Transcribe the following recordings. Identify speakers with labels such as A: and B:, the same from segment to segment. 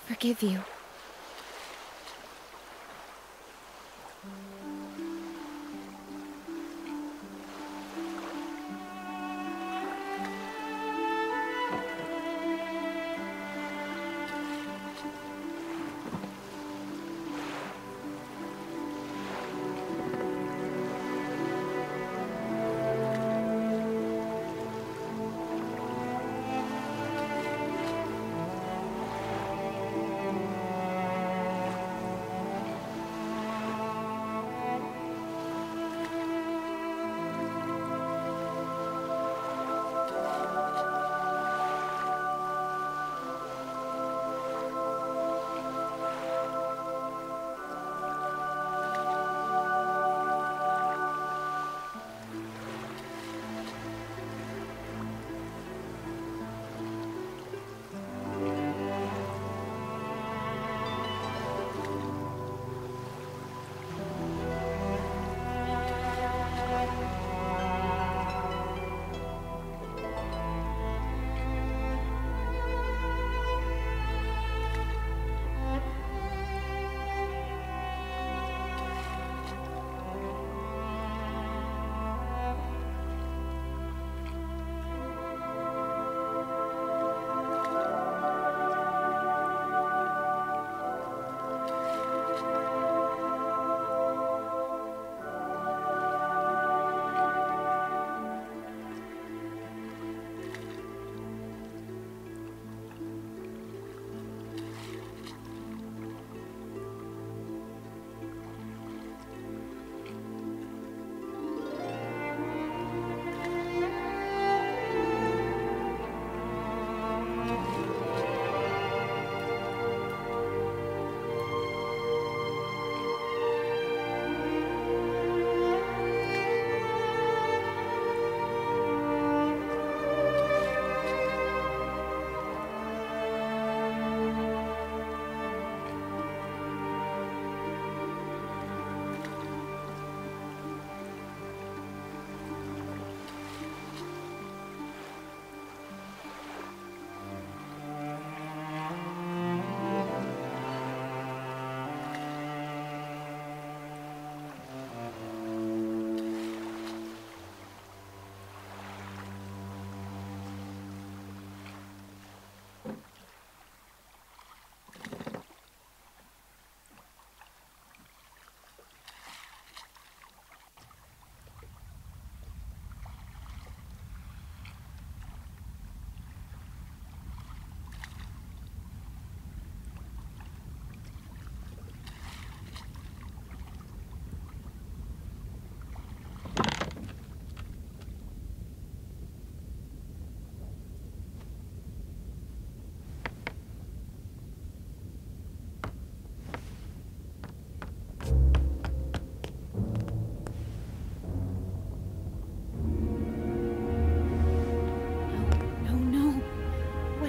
A: forgive you.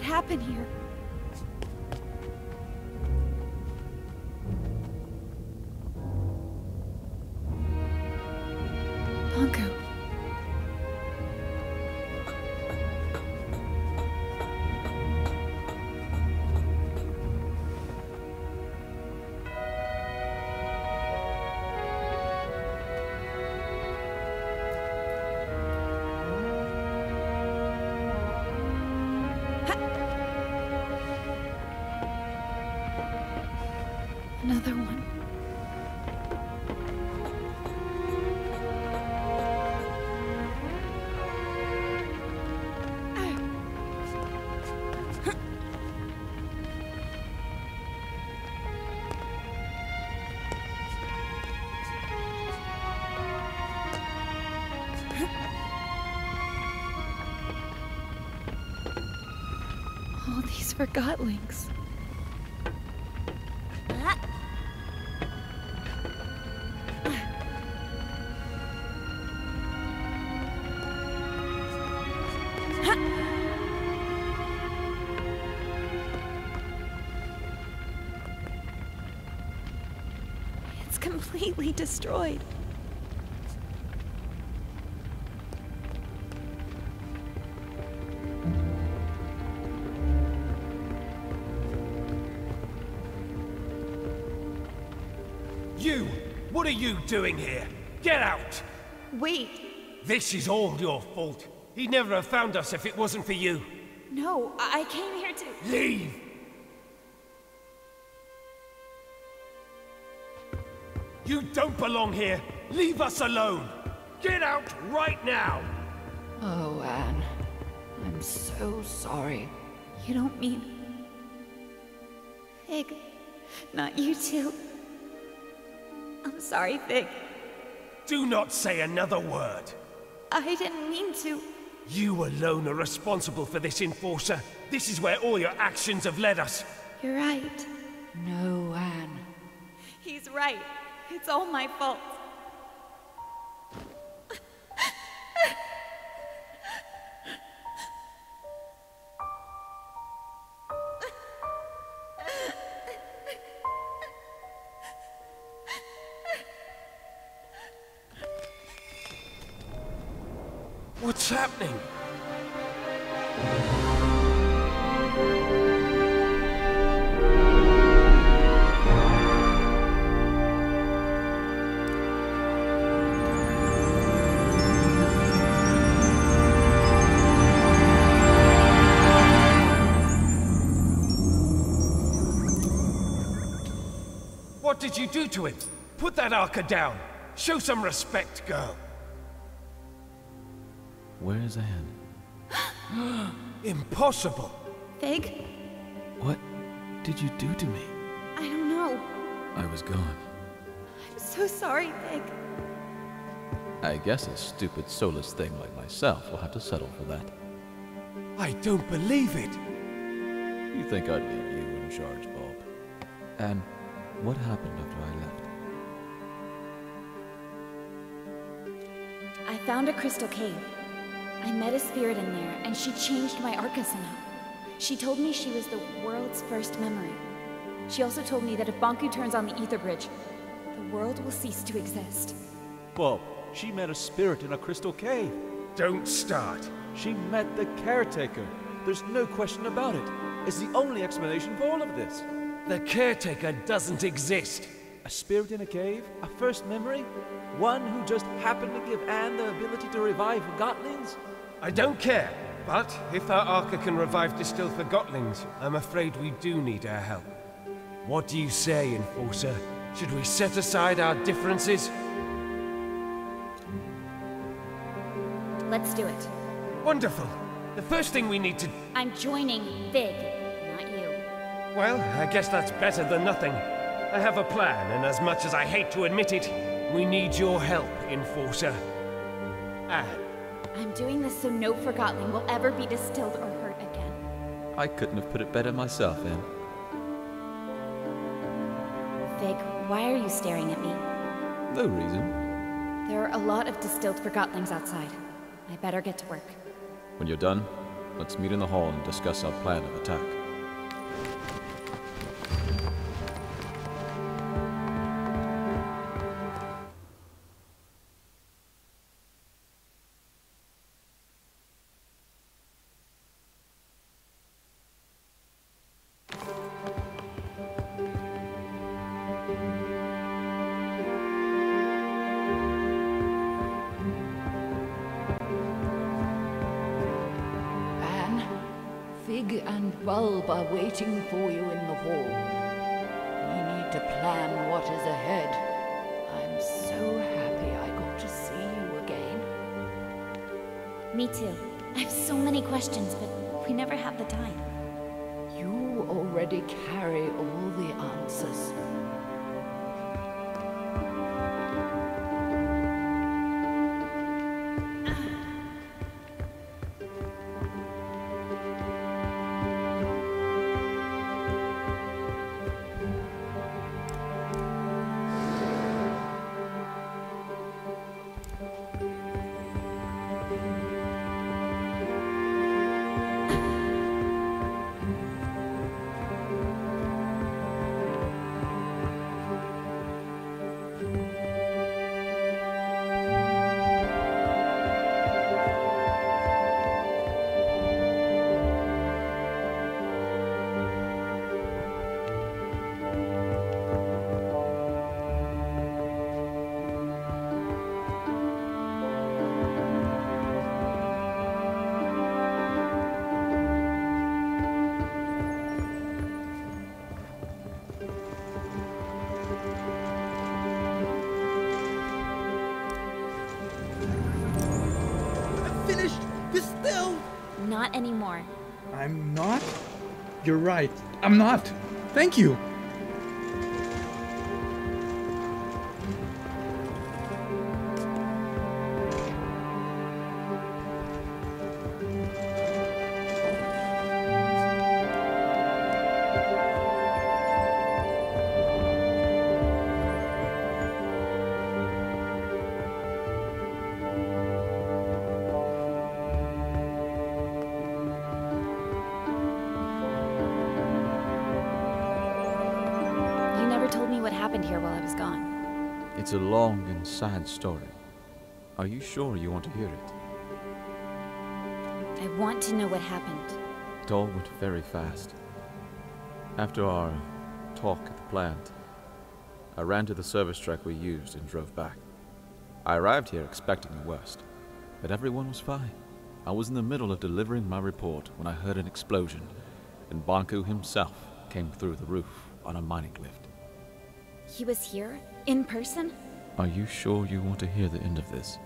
A: Happen here? Pongo. Another one. All these Forgotlings. It's completely destroyed.
B: What are you doing here? Get out!
A: Wait.
B: This is all your fault. He'd never have found us if it wasn't for you.
A: No, I came here to...
B: Leave! You don't belong here! Leave us alone! Get out right now!
C: Oh, Anne. I'm so sorry.
A: You don't mean... Fig. Not you too. I'm sorry, Fig.
B: Do not say another word.
A: I didn't mean to.
B: You alone are responsible for this, Enforcer. This is where all your actions have led us.
A: You're right.
C: No, Anne.
A: He's right. It's all my fault.
B: What's happening? What did you do to him? Put that Arca down. Show some respect, girl.
D: Where's Anne?
B: Impossible!
A: Fig?
D: What did you do to me?
A: I don't know.
D: I was gone.
A: I'm so sorry, Fig.
D: I guess a stupid, soulless thing like myself will have to settle for that.
B: I don't believe it!
D: You think I'd leave you in charge, Bob? And what happened after I left?
A: I found a crystal cave. I met a spirit in there, and she changed my Arca somehow. She told me she was the world's first memory. She also told me that if Banku turns on the Ether Bridge, the world will cease to exist.
E: Bob, she met a spirit in a crystal cave.
B: Don't start.
E: She met the caretaker. There's no question about it. It's the only explanation for all of this.
B: The caretaker doesn't exist.
E: A spirit in a cave? A first memory? One who just happened to give Anne the ability to revive Forgottlings?
B: I don't care, but if our Arca can revive distilled Forgottlings, I'm afraid we do need our help. What do you say, Enforcer? Should we set aside our differences?
A: Let's do it.
B: Wonderful. The first thing we need to...
A: I'm joining Fig, not you.
B: Well, I guess that's better than nothing. I have a plan, and as much as I hate to admit it, we need your help, Enforcer. Anne.
A: I'm doing this so no Forgottling will ever be distilled or hurt again.
D: I couldn't have put it better myself, Anne.
A: Fig, why are you staring at me?
D: No reason.
A: There are a lot of distilled Forgottlings outside. I better get to work.
D: When you're done, let's meet in the hall and discuss our plan of attack.
C: Fig and Bulb are waiting for you in the hall. We need to plan what is ahead. I'm so happy I got to see you again.
A: Me too. I have so many questions, but we never have the time.
C: You already carry all the answers.
F: finished distilled.
A: Not anymore.
F: I'm not? You're right. I'm not. Thank you.
A: Told me what happened here while I was gone.
D: It's a long and sad story. Are you sure you want to hear it?
A: I want to know what happened.
D: It all went very fast. After our talk at the plant, I ran to the service truck we used and drove back. I arrived here expecting the worst, but everyone was fine. I was in the middle of delivering my report when I heard an explosion, and Banku himself came through the roof on a mining lift.
A: He was here? In person?
D: Are you sure you want to hear the end of this?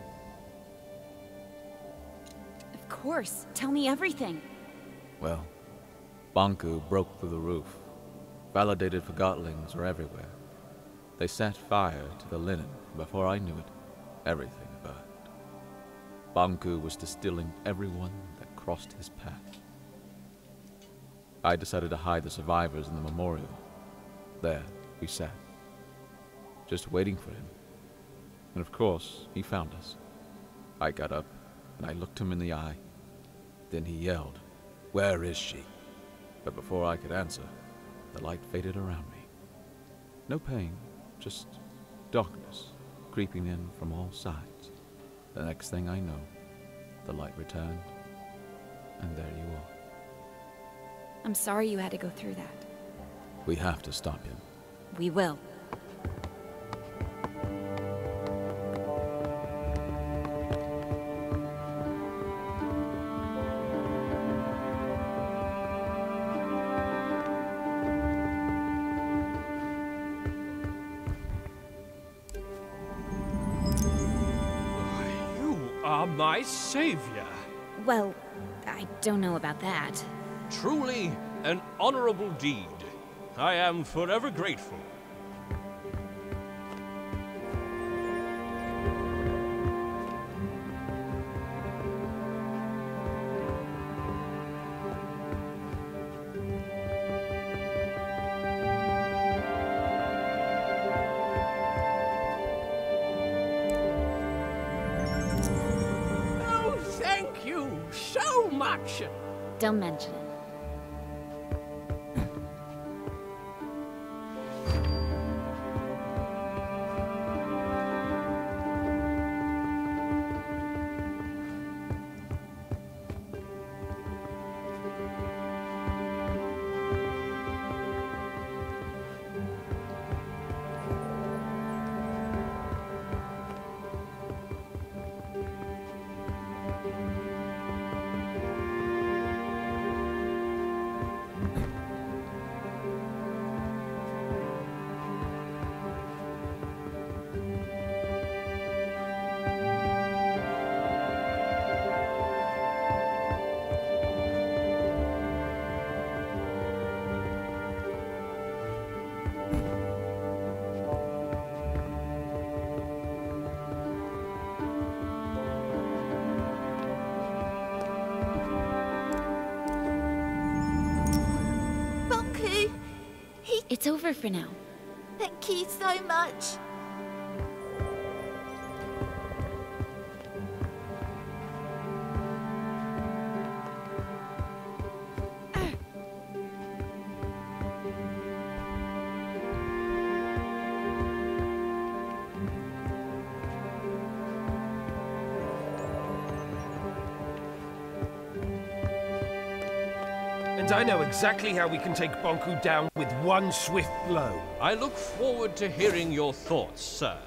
A: Of course. Tell me everything.
D: Well, Banku broke through the roof. Validated Forgottlings were everywhere. They set fire to the linen. Before I knew it, everything burned. Banku was distilling everyone that crossed his path. I decided to hide the survivors in the memorial. There, we sat, just waiting for him. And of course, he found us. I got up, and I looked him in the eye. Then he yelled, "Where is she?" But before I could answer, the light faded around me. No pain, just darkness creeping in from all sides. The next thing I know, the light returned, and there you are.
A: I'm sorry you had to go through that.
D: We have to stop him.
A: We will.
G: My savior.
A: Well, I don't know about that.
G: Truly an honorable deed. I am forever grateful.
A: Don't mention it. It's over for now.
H: Thank you so much.
B: And I know exactly how we can take Banku down with one swift blow.
G: I look forward to hearing your thoughts, sir.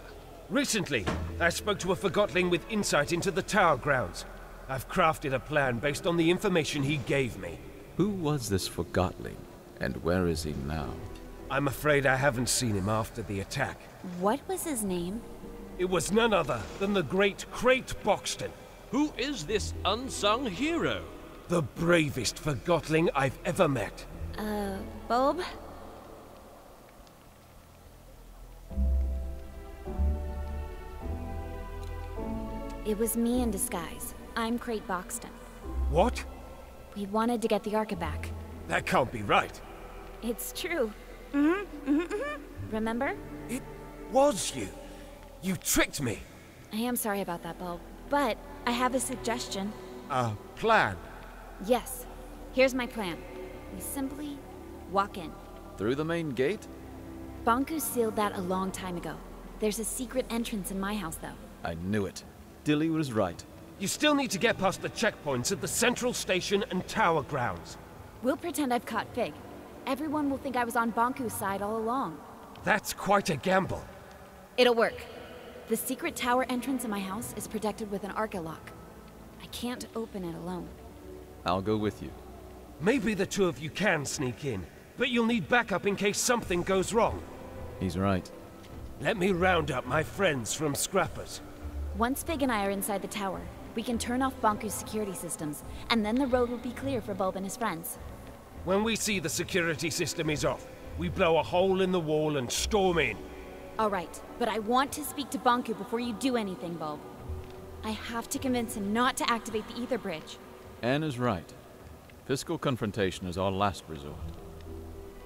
B: Recently, I spoke to a Forgottling with insight into the tower grounds. I've crafted a plan based on the information he gave me.
D: Who was this Forgottling, and where is he now?
B: I'm afraid I haven't seen him after the attack.
A: What was his name?
B: It was none other than the great Crate Boxton.
G: Who is this unsung hero?
B: The bravest Forgotling I've ever met.
A: Bulb? It was me in disguise. I'm Crate Boxton.
B: What?
A: We wanted to get the Arca back.
B: That can't be right.
A: It's true. Remember?
B: It was you. You tricked me.
A: I am sorry about that, Bulb. But I have a suggestion.
B: A plan.
A: Yes. Here's my plan. We simply walk in.
D: Through the main gate?
A: Bonku sealed that a long time ago. There's a secret entrance in my house, though.
D: I knew it. Dilly was right.
B: You still need to get past the checkpoints at the central station and tower grounds.
A: We'll pretend I've caught Fig. Everyone will think I was on Bonku's side all along.
B: That's quite a gamble.
A: It'll work. The secret tower entrance in my house is protected with an Arca lock. I can't open it alone.
D: I'll go with you.
B: Maybe the two of you can sneak in, but you'll need backup in case something goes wrong.
D: He's right.
B: Let me round up my friends from Scrappers.
A: Once Fig and I are inside the tower, we can turn off Bonku's security systems, and then the road will be clear for Bulb and his friends.
B: When we see the security system is off, we blow a hole in the wall and storm in.
A: All right, but I want to speak to Bonku before you do anything, Bulb. I have to convince him not to activate the ether bridge.
D: Anne is right. Physical confrontation is our last resort.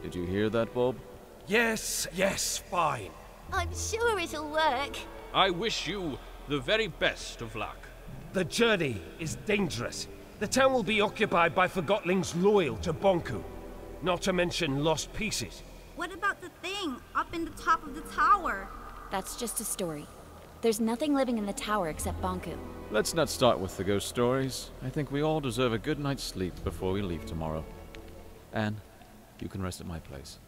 D: Did you hear that, Bulb?
B: Yes, fine.
H: I'm sure it'll work.
G: I wish you the very best of luck.
B: The journey is dangerous. The town will be occupied by Forgotlings loyal to Bonku. Not to mention lost pieces.
I: What about the thing up in the top of the tower?
A: That's just a story. There's nothing living in the tower except Bonku.
D: Let's not start with the ghost stories. I think we all deserve a good night's sleep before we leave tomorrow. Anne, you can rest at my place.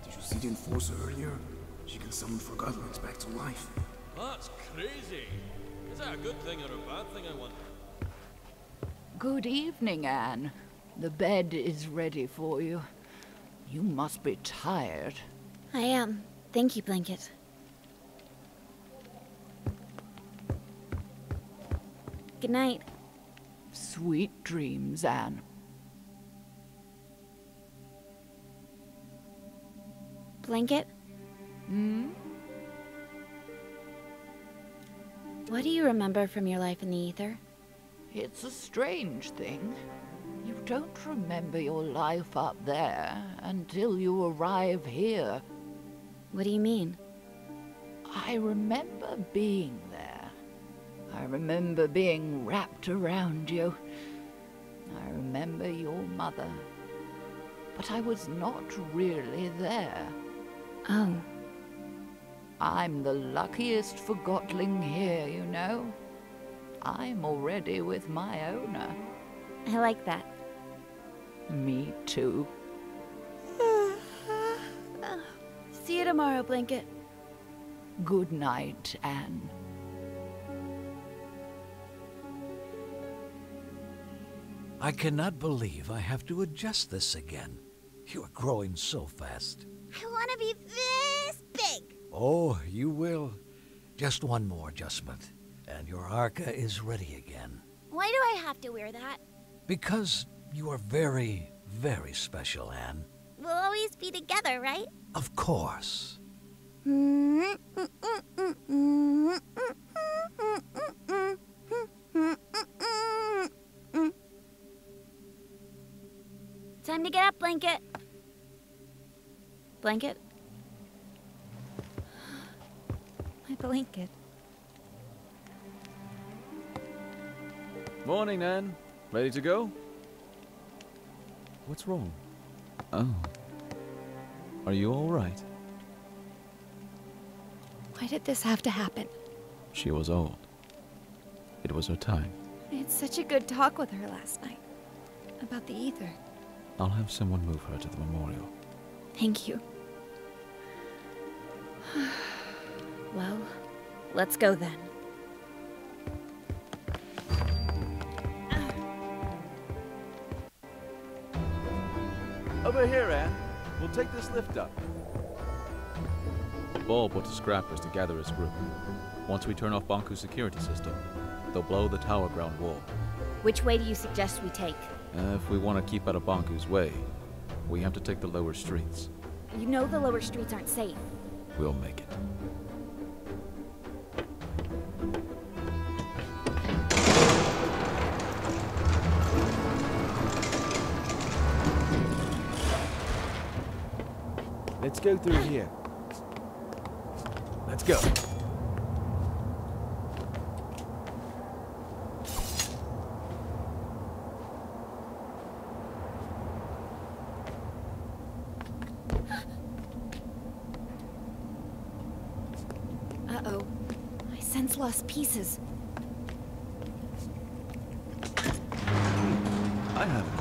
J: Did you see the Enforcer earlier? She can summon Forgottlings back to life.
G: That's crazy. Is that a good thing or a bad thing, I wonder?
C: Good evening, Anne. The bed is ready for you. You must be tired.
A: I am. Thank you, Blanket. Good night.
C: Sweet dreams, Anne.
A: Blanket?
C: Hmm?
A: What do you remember from your life in the ether?
C: It's a strange thing. You don't remember your life up there until you arrive here.
A: What do you mean?
C: I remember being there. I remember being wrapped around you. I remember your mother. But I was not really there.
A: Oh.
C: I'm the luckiest Forgotling here, you know. I'm already with my owner.
A: I like that.
C: Me too.
A: See you tomorrow, Blanket.
C: Good night, Anne.
K: I cannot believe I have to adjust this again. You are growing so fast.
H: I want to be this big.
K: Oh, you will. Just one more adjustment, and your Arca is ready again.
H: Why do I have to wear that?
K: Because you are very, very special, Anne.
H: We'll always be together, right?
K: Of course.
A: Time to get up, Blanket. Blanket? My blanket.
D: Morning, Anne. Ready to go? What's wrong? Oh. Are you all right?
A: Why did this have to happen?
D: She was old. It was her time.
A: I had such a good talk with her last night. About the ether.
D: I'll have someone move her to the memorial.
A: Thank you. Well, let's go then.
E: Over here, Anne. We'll take this lift up.
D: Bulb went to Scrappers to gather his group. Once we turn off Banku's security system, they'll blow the tower ground wall.
A: Which way do you suggest we take?
D: If we want to keep out of Banku's way, we have to take the lower streets.
A: You know the lower streets aren't safe.
D: We'll make it.
E: Let's go through here. Let's go.
A: Uh-oh. I sense lost pieces.
D: I have it.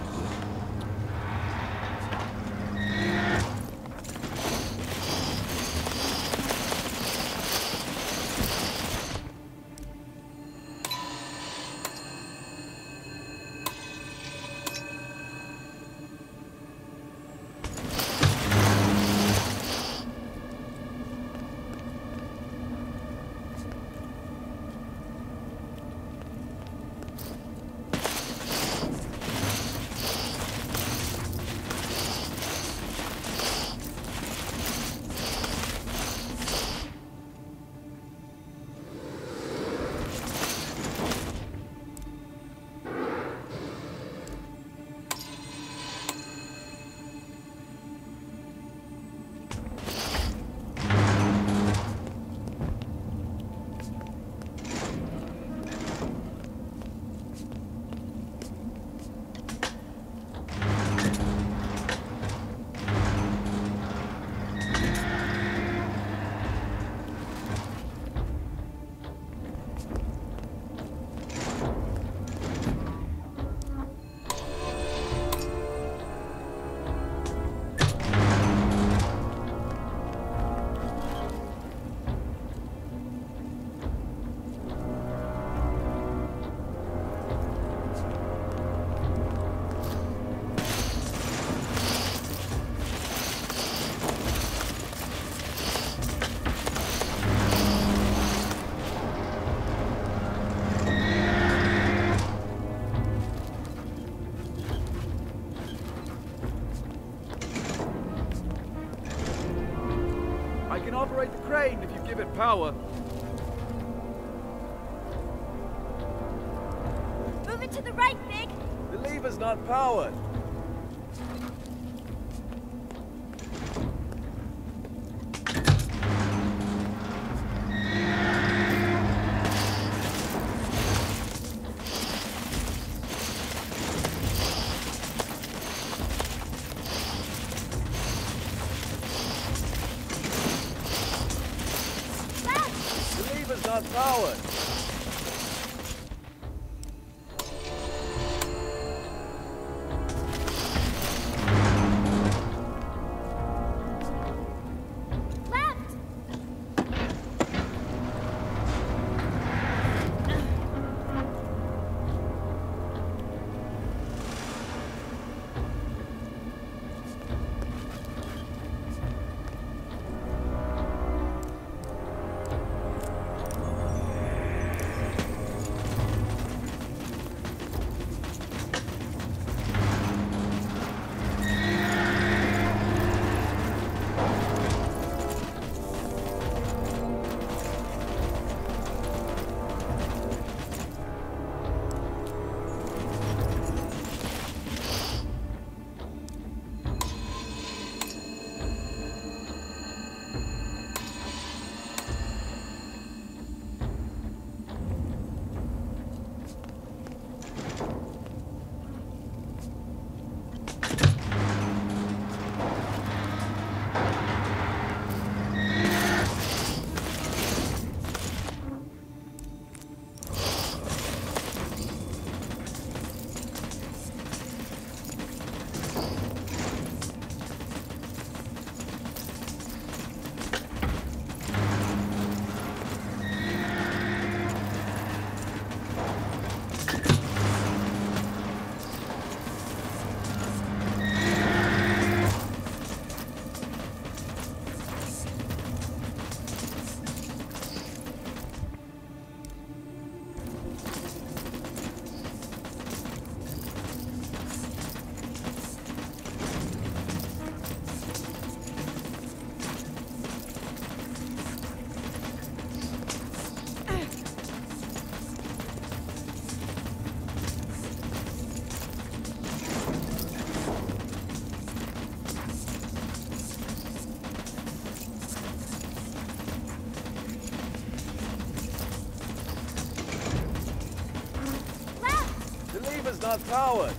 E: I can operate the crane if you give it power.
H: Move it to the right, Big.
E: The lever's not powered. The lever's not powered. not powered.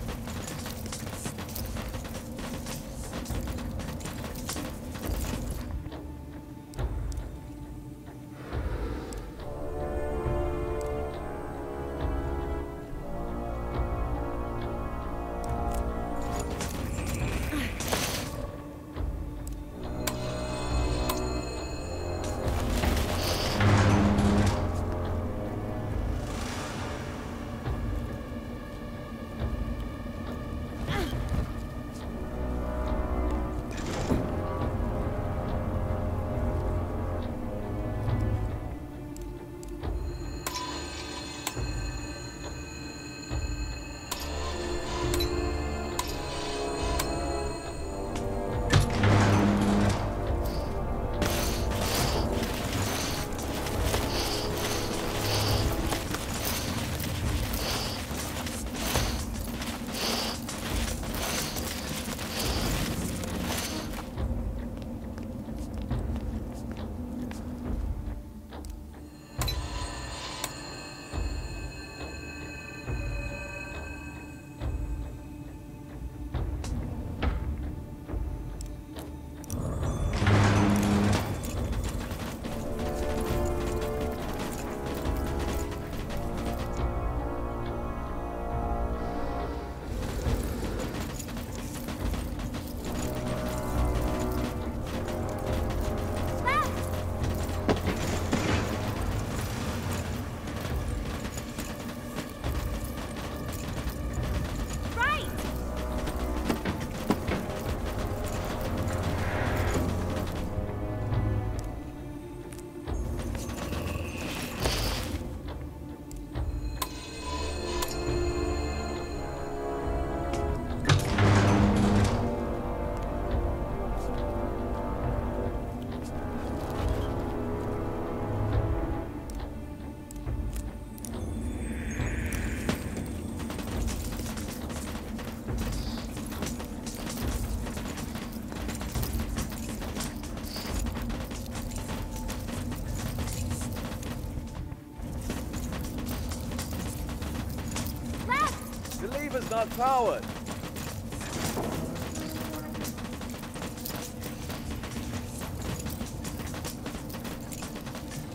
E: Is not powered.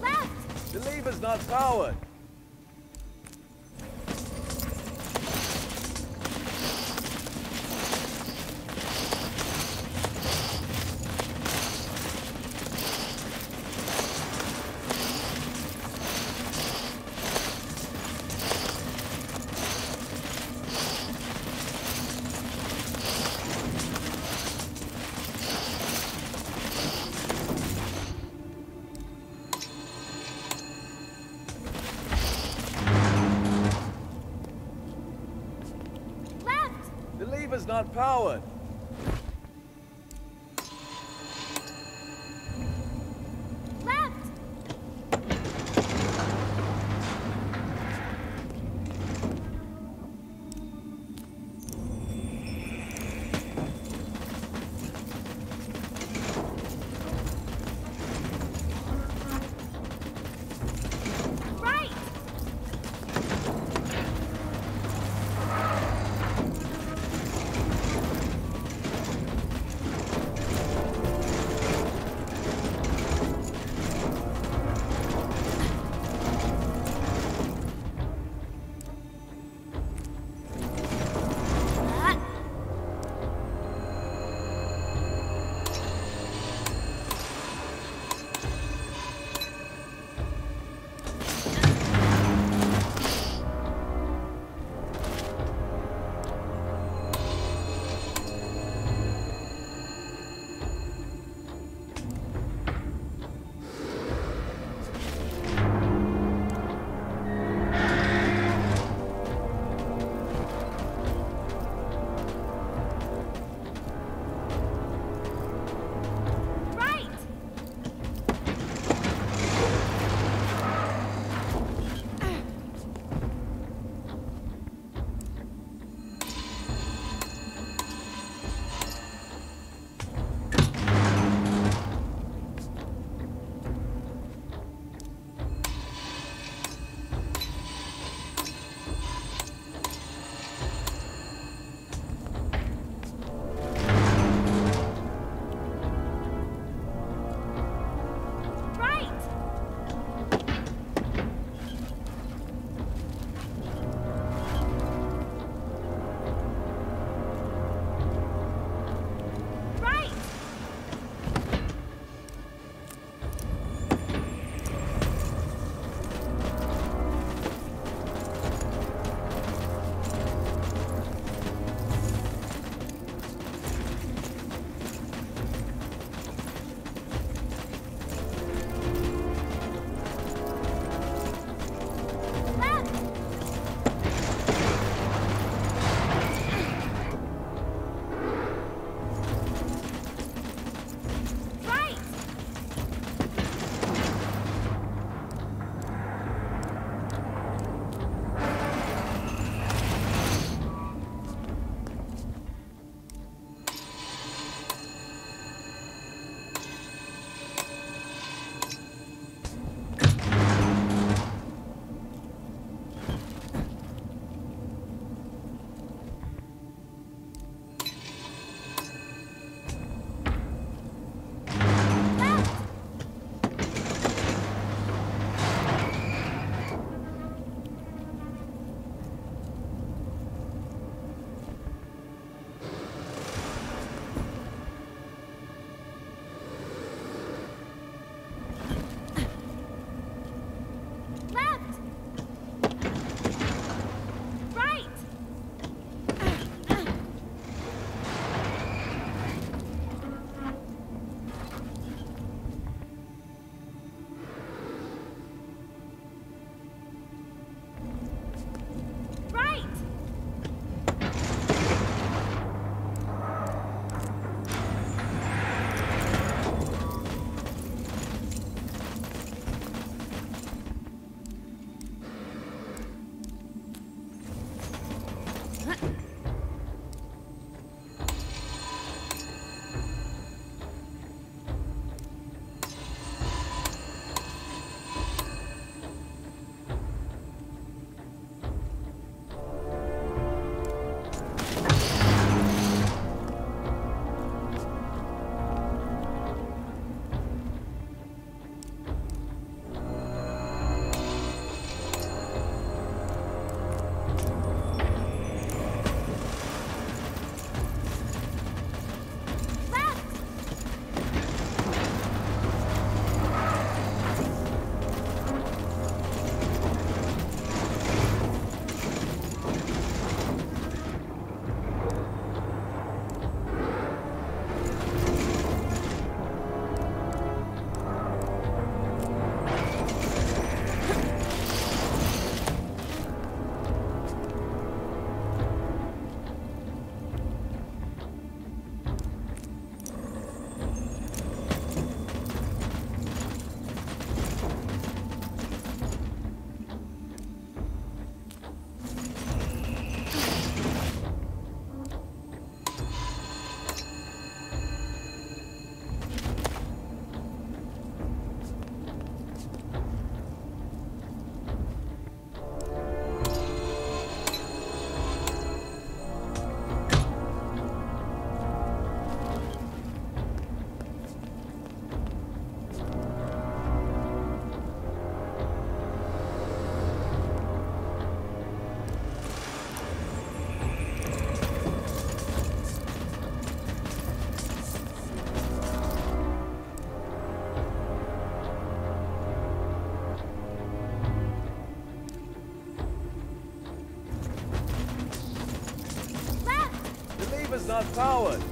H: Left!
E: The lever's not powered. Is not powered. lever's not powered.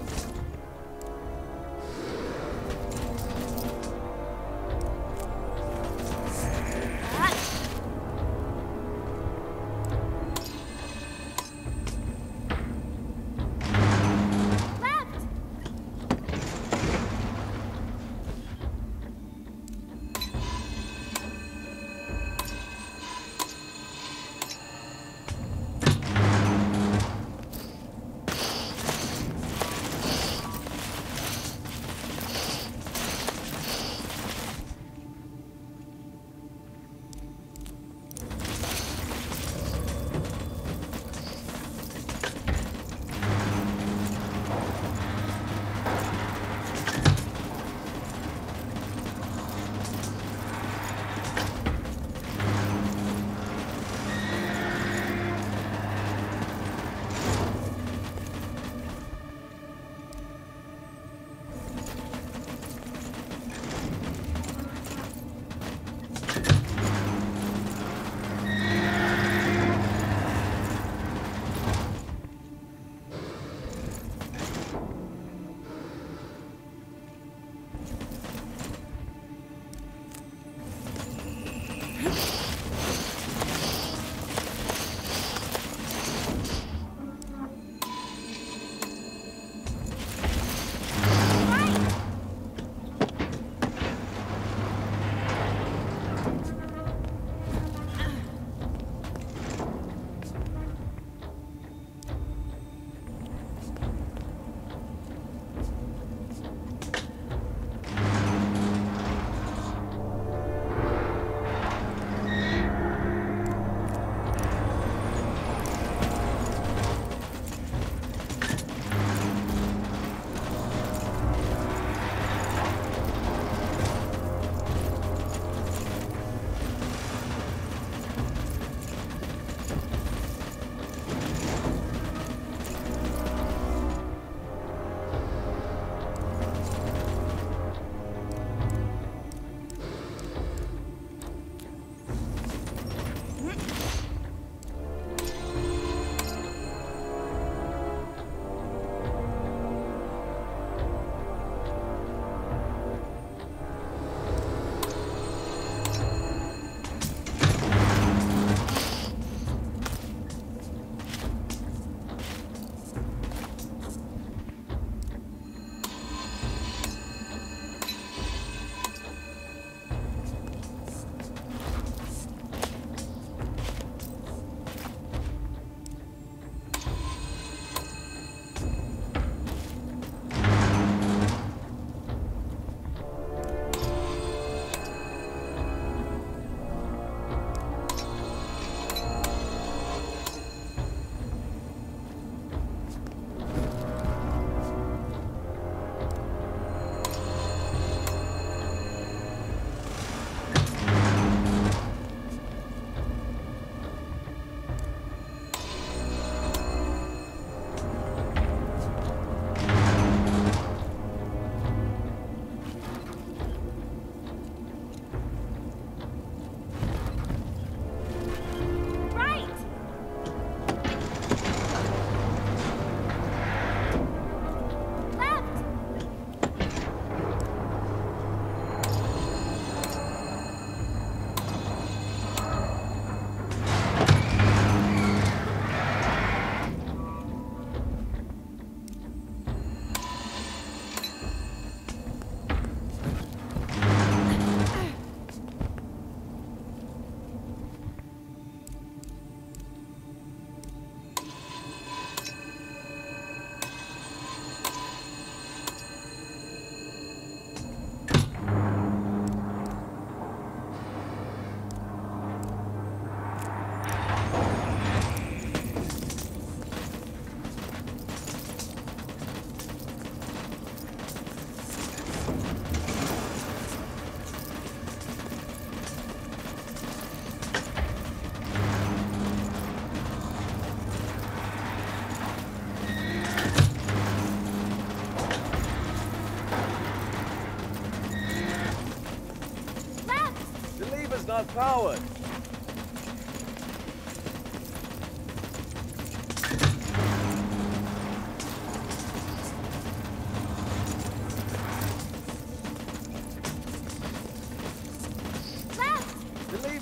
E: not powered.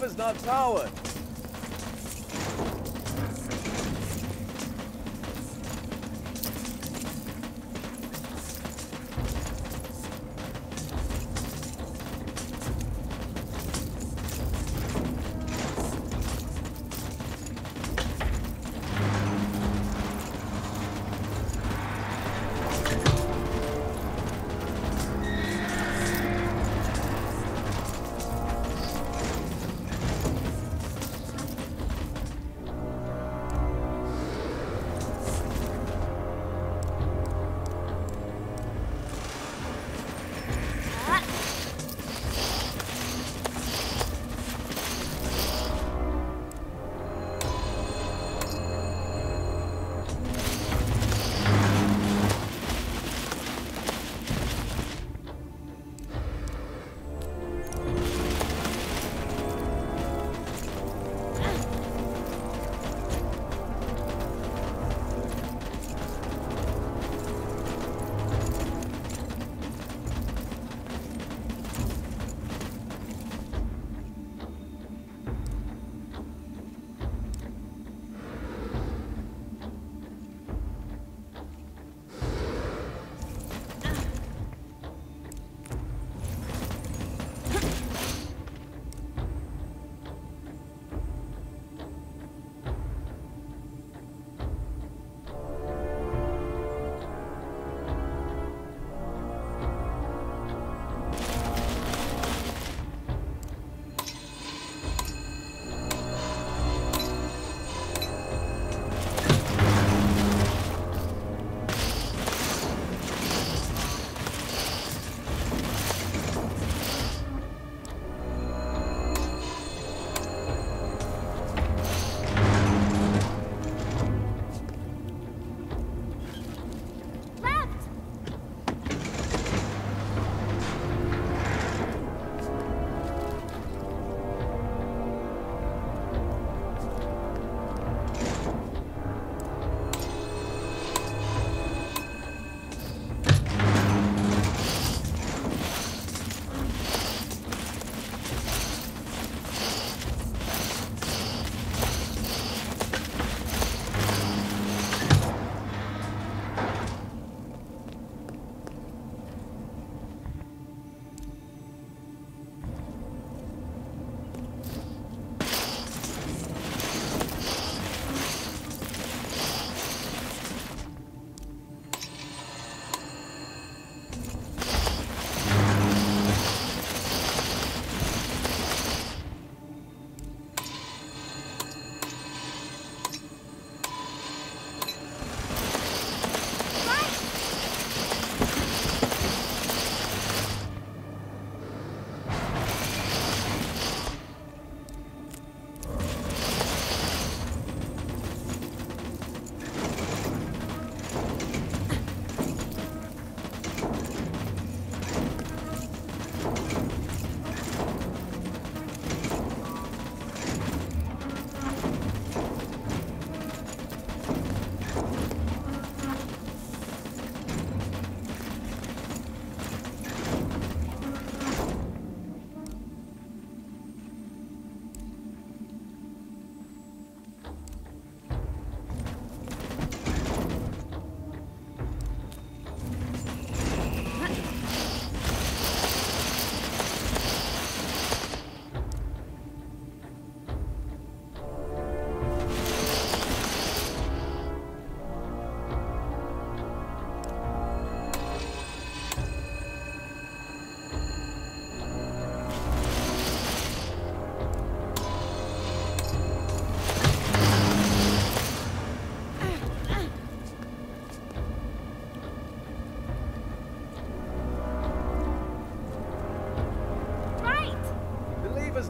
E: lever's not powered.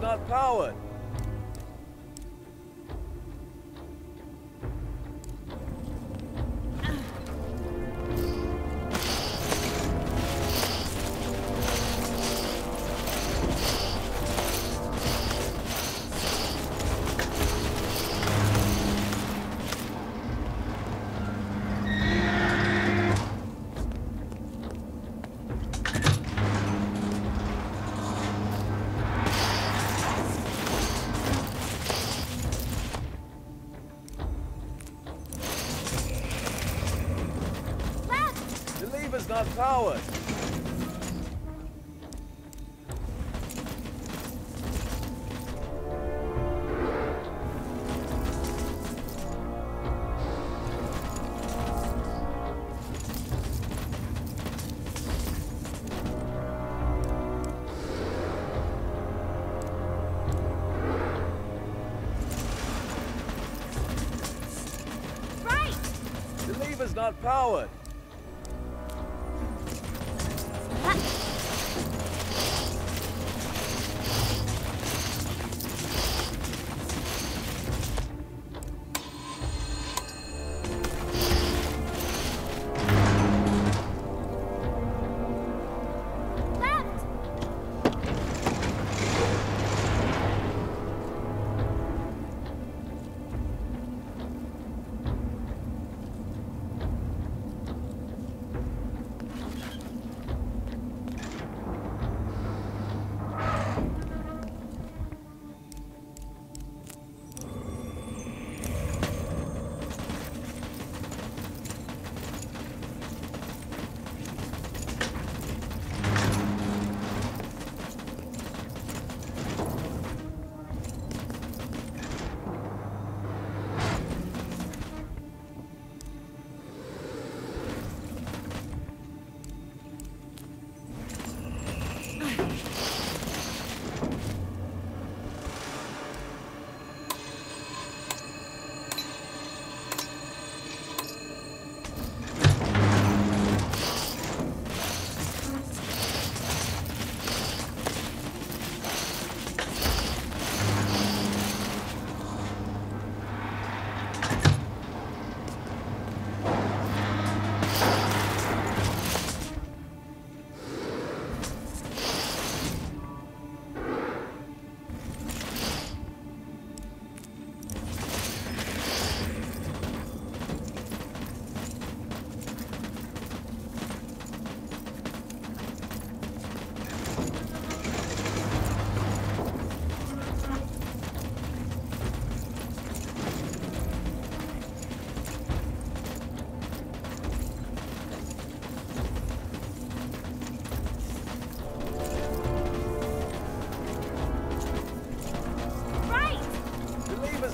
E: Not powered.
L: powered. Not powered.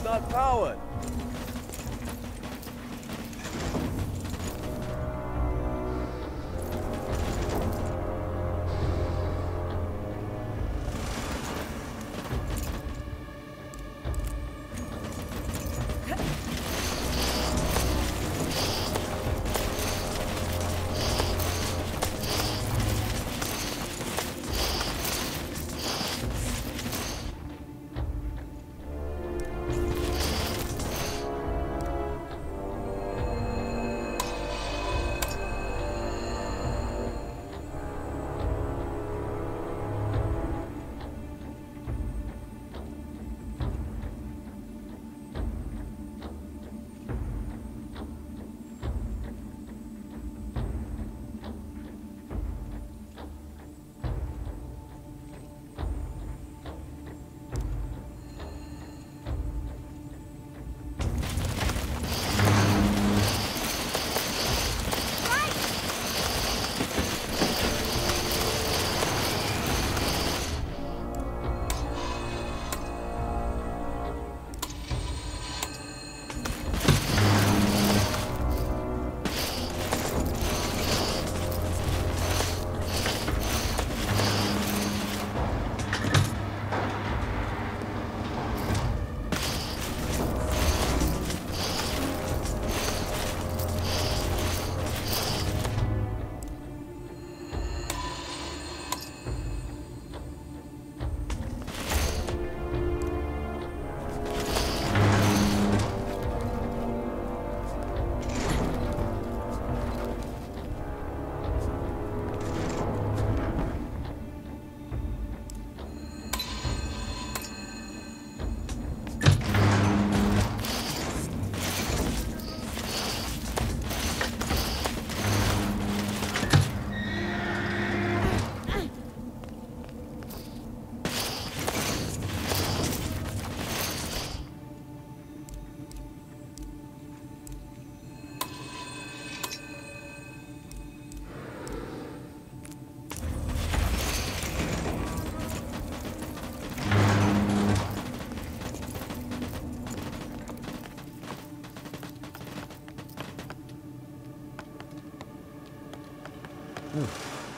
L: Not powered.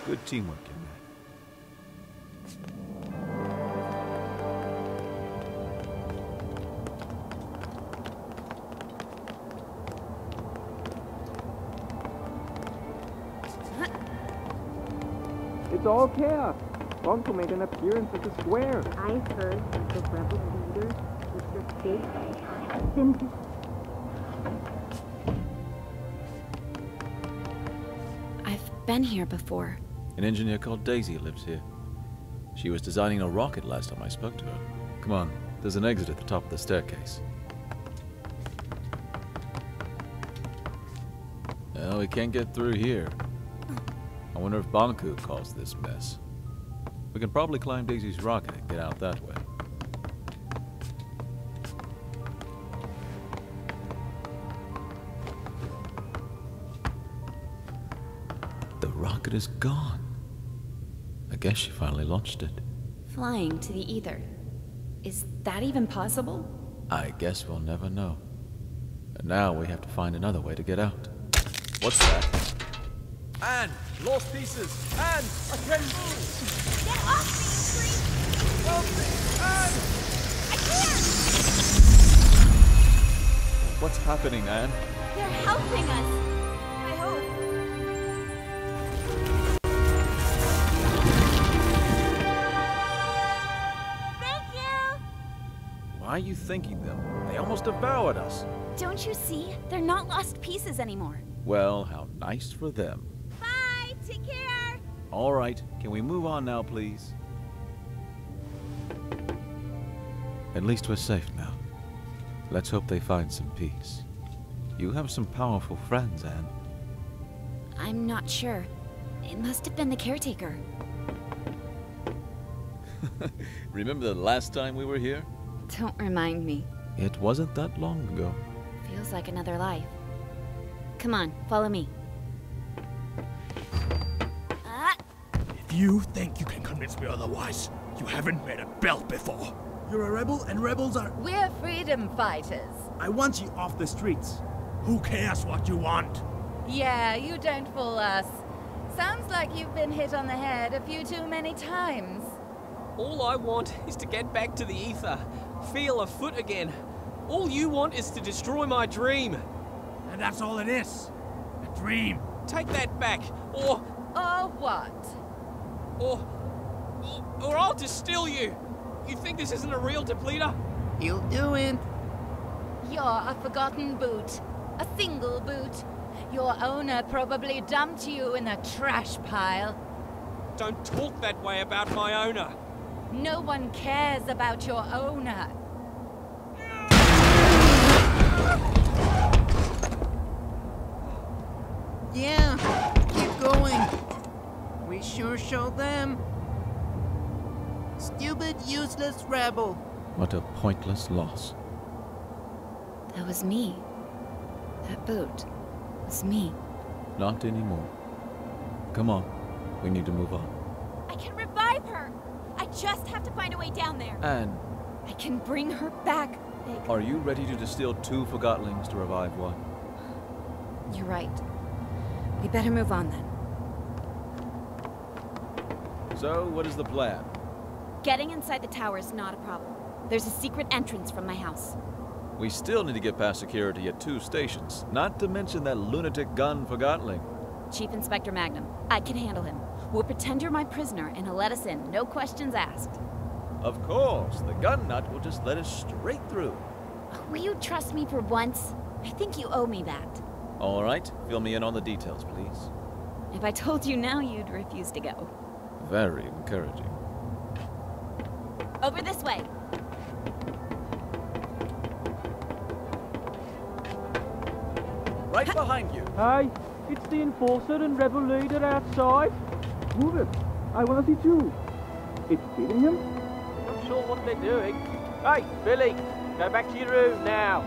D: Good teamwork, young man.
L: It's all chaos. Bunko made an appearance at the square.
M: I heard that the rebel leader was your big symbol.
A: I've been here before.
D: An engineer called Daisy lives here. She was designing a rocket last time I spoke to her. Come on, there's an exit at the top of the staircase. Well, we can't get through here. I wonder if Banku caused this mess. We can probably climb Daisy's rocket and get out that way. The rocket is gone. I guess she finally launched it.
A: Flying to the ether. Is that even possible?
D: I guess we'll never know. And now we have to find another way to get out. What's that?
E: Anne! Lost pieces! Anne! I can't move!
H: Get off me, you creep!
E: Help me! Anne!
H: I can't!
D: What's happening, Anne?
A: They're helping us!
H: I hope. Thank you!
D: Why are you thanking them? They almost devoured us.
A: Don't you see? They're not lost pieces anymore.
D: Well, how nice for them.
H: Bye! Take care!
D: All right, can we move on now, please? At least we're safe now. Let's hope they find some peace. You have some powerful friends, Anne.
A: I'm not sure. It must have been the caretaker.
D: Remember the last time we were here?
A: Don't remind me.
D: It wasn't that long ago.
A: Feels like another life. Come on, follow me.
J: If you think you can convince me otherwise, you haven't made a belt before.
N: You're a rebel, and rebels are...
C: We're freedom fighters.
N: I want you off the streets.
J: Who cares what you want?
C: Yeah, you don't fool us. Sounds like you've been hit on the head a few too many times.
G: All I want is to get back to the ether, feel a foot again. All you want is to destroy my dream.
J: And that's all it is. A dream.
G: Take that back, or
C: what?
G: Or I'll distill you. You think this isn't a real depleter?
N: You'll do it.
C: You're a forgotten boot. A single boot. Your owner probably dumped you in a trash pile.
G: Don't talk that way about my owner.
C: No one cares about your owner.
N: Yeah, keep going. We sure show them. Stupid, useless rebel.
D: What a pointless loss.
A: That was me. That boot was me.
D: Not anymore. Come on, we need to move on.
H: I can revive her! I just have to find a way down there.
D: Anne,
A: I can bring her back, Big.
D: are you ready to distill 2 Forgotlings to revive 1?
A: You're right. We better move on then.
D: So, what is the plan?
A: Getting inside the tower is not a problem. There's a secret entrance from my house.
D: We still need to get past security at 2 stations, not to mention that lunatic gun Forgotling.
A: Chief Inspector Magnum, I can handle him. We'll pretend you're my prisoner and he'll let us in, no questions asked.
D: Of course, the gun nut will just let us straight through.
A: Will you trust me for once? I think you owe me that.
D: All right, fill me in on the details, please.
A: If I told you now, you'd refuse to go.
D: Very encouraging.
A: Over this way.
D: Right behind you.
L: Hey, it's the Enforcer and Rebel Leader outside. Move it. I want to see too. It's beating him?
E: Not sure what they're doing. Hey, Billy, go back to your room now.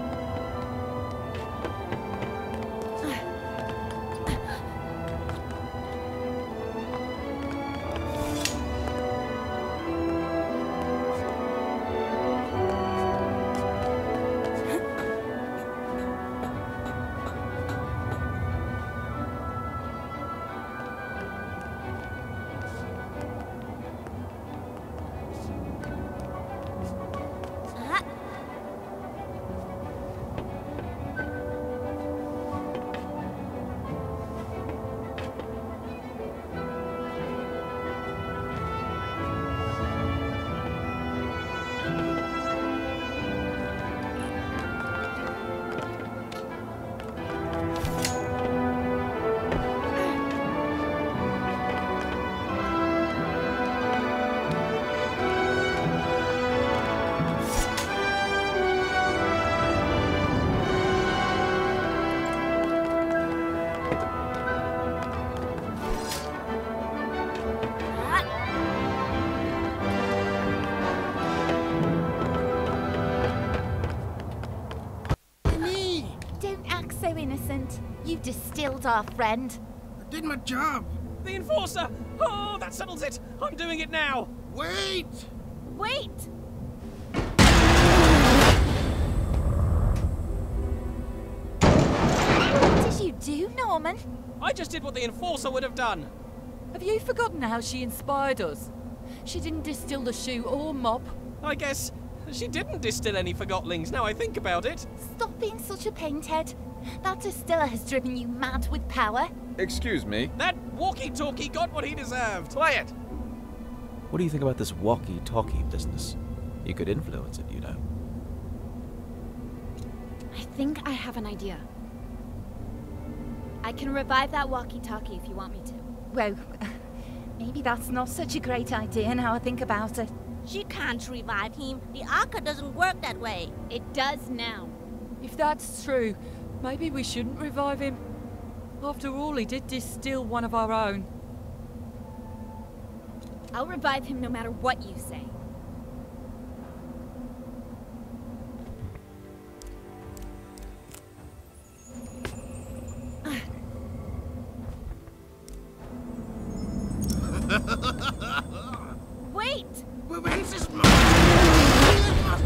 O: distilled our friend.
J: I did my job.
G: The Enforcer! Oh, that settles it! I'm doing it now!
J: Wait!
A: Wait!
O: What did you do, Norman?
G: I just did what the Enforcer would have done.
C: Have you forgotten how she inspired us? She didn't distill the shoe or mop.
G: I guess she didn't distill any Forgottlings, now I think about it.
O: Stop being such a painthead. That distiller has driven you mad with power.
D: Excuse me?
G: That walkie-talkie got what he deserved. Quiet!
D: What do you think about this walkie-talkie business? You could influence it, you know.
A: I think I have an idea. I can revive that walkie-talkie if you want me to.
O: Well, maybe that's not such a great idea now I think about it.
H: She can't revive him. The Arca doesn't work that way.
A: It does now.
C: If that's true, maybe we shouldn't revive him. After all, he did distill one of our own.
A: I'll revive him no matter what you say. Wait!
J: We're Master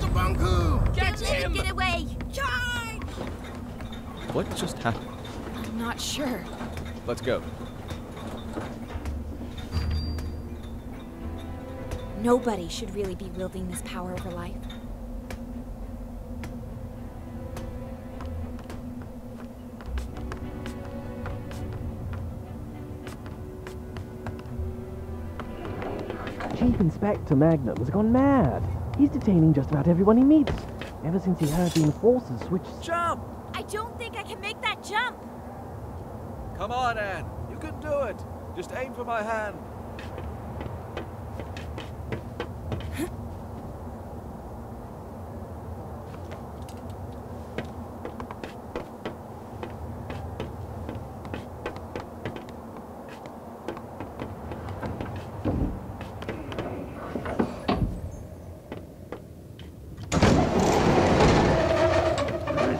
J: Banku!
G: Get him!
H: Get away! Charge!
D: What just happened?
A: I'm not sure.
D: Let's go.
A: Nobody should really be wielding this power over life.
L: Chief Inspector Magnum has gone mad. He's detaining just about everyone he meets, ever since he heard the Enforcer switch.
E: Jump!
A: I don't think I can make that jump!
E: Come on, Anne. You can do it. Just aim for my hand.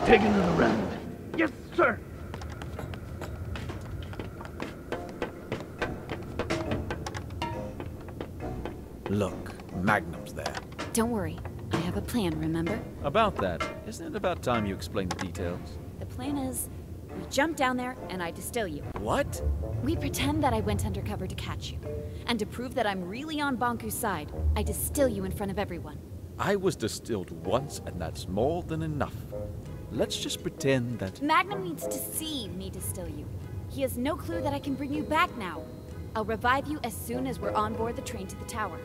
L: Take another round. Yes, sir.
D: Look, Magnum's there.
A: Don't worry. I have a plan, remember?
D: About that, isn't it about time you explain the details?
A: The plan is, we jump down there and I distill you.
D: What?
A: We pretend that I went undercover to catch you. And to prove that I'm really on Banku's side, I distill you in front of everyone.
D: I was distilled once, and that's more than enough. Let's just pretend that...
A: Magnum needs to see me distill you. He has no clue that I can bring you back now. I'll revive you as soon as we're on board the train to the tower.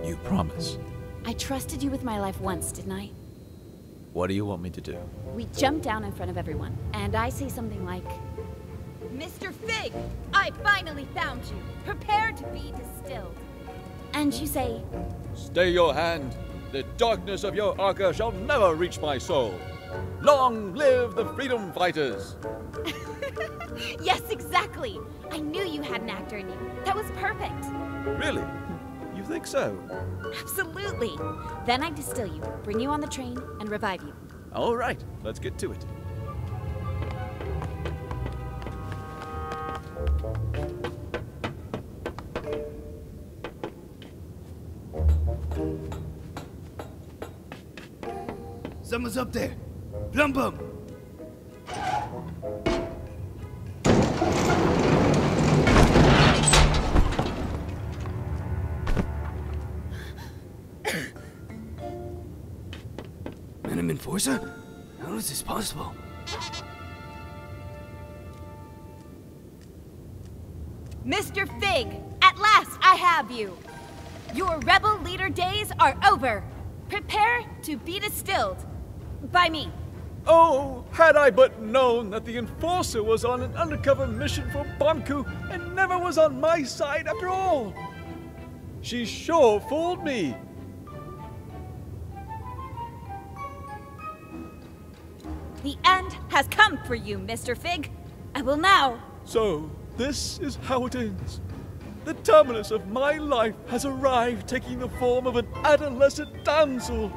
D: You promise?
A: I trusted you with my life once, didn't I?
D: What do you want me to do?
A: We jump down in front of everyone, and I say something like, Mr. Fig, I finally found you. Prepare to be distilled. And you say,
D: Stay your hand. The darkness of your Arca shall never reach my soul. Long live the freedom fighters!
A: Yes, exactly. I knew you had an actor in you. That was perfect.
D: Really? You think so?
A: Absolutely. Then I distill you, bring you on the train, and revive you.
D: All right, let's get to it.
J: Someone's up there. Blum bum. Venom Enforcer? How is this possible?
A: Mr. Fig, at last I have you. Your rebel leader days are over. Prepare to be distilled. By me.
E: Oh, had I but known that the Enforcer was on an undercover mission for Banku and never was on my side after all. She sure fooled me.
A: The end has come for you, Mr. Fig. I will now...
E: So, this is how it ends. The terminus of my life has arrived, taking the form of an adolescent damsel.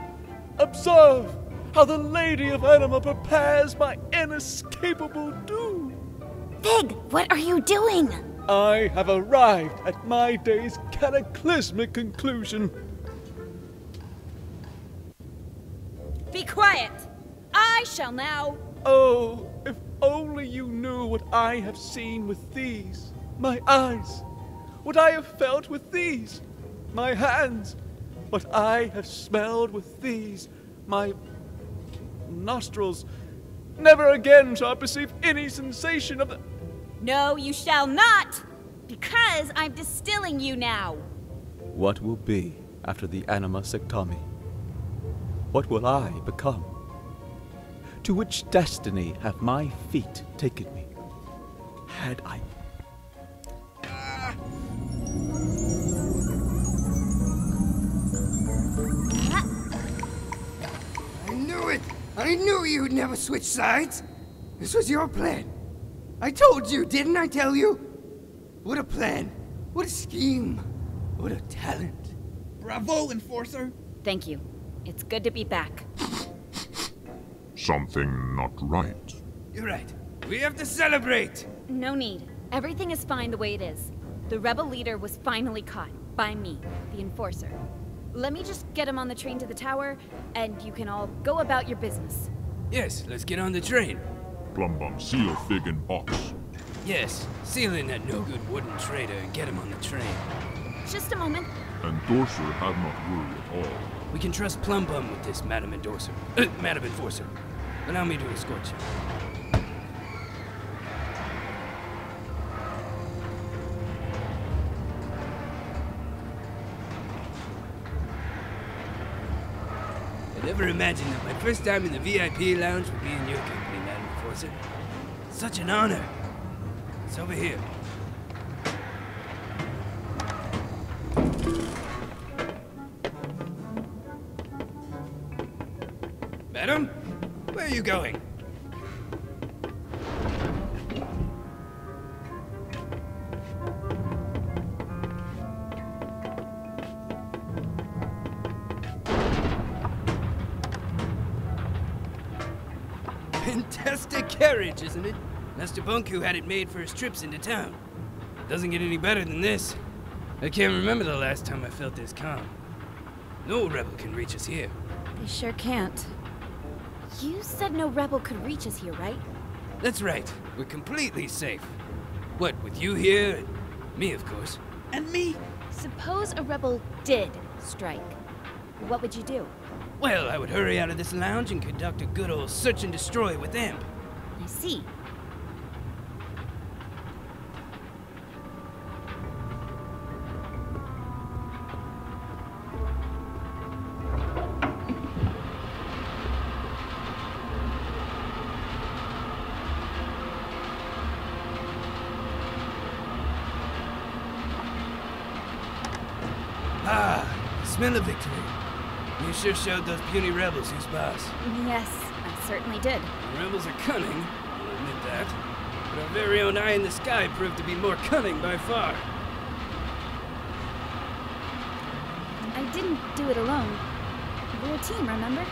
E: Observe how the Lady of Anima prepares my inescapable doom.
A: Fig, what are you doing?
E: I have arrived at my day's cataclysmic conclusion.
A: Be quiet! I shall now...
E: Oh, if only you knew what I have seen with these, my eyes. What I have felt with these, my hands. What I have smelled with these, my nostrils. Never again shall I perceive any sensation of the...
A: No, you shall not! Because I'm distilling you now!
D: What will be after the anima sectami? What will I become? To which destiny have my feet taken me? Had I...
P: I knew it! I knew you'd never switch sides! This was your plan. I told you, didn't I tell you? What a plan. What a scheme. What a talent.
F: Bravo, Enforcer!
A: Thank you. It's good to be back.
Q: Something not right.
P: You're right. We have to celebrate!
A: No need. Everything is fine the way it is. The rebel leader was finally caught. By me, the Enforcer. Let me just get him on the train to the tower, and you can all go about your business.
P: Yes, let's get on the train.
Q: Plumbum, seal Fig in box.
P: Yes, seal in that no-good wooden traitor and get him on the train.
A: Just a moment.
Q: Endorser have not worry at all.
P: We can trust Plum Bum with this, Madam Endorser. Madam Enforcer. Allow me to escort you. I never imagined that my first time in the VIP lounge would be in your company, Madam Enforcer. Such an honor. It's over here. Madam? Where are you going? Fantastic carriage, isn't it? Master Bunku had it made for his trips into town. Doesn't get any better than this. I can't remember the last time I felt this calm. No rebel can reach us here.
A: They sure can't. You said no rebel could reach us here, right?
P: That's right. We're completely safe. What, with you here and me, of course.
F: And me?
A: Suppose a rebel did strike. What would you do?
P: Well, I would hurry out of this lounge and conduct a good old search and destroy with Imp.
A: I see.
P: Ah, smell of victory. You sure showed those puny rebels who's boss.
A: Yes, I certainly did.
P: The rebels are cunning, I'll admit that. But our very own eye in the sky proved to be more cunning by far.
A: I didn't do it alone. We're a team, remember?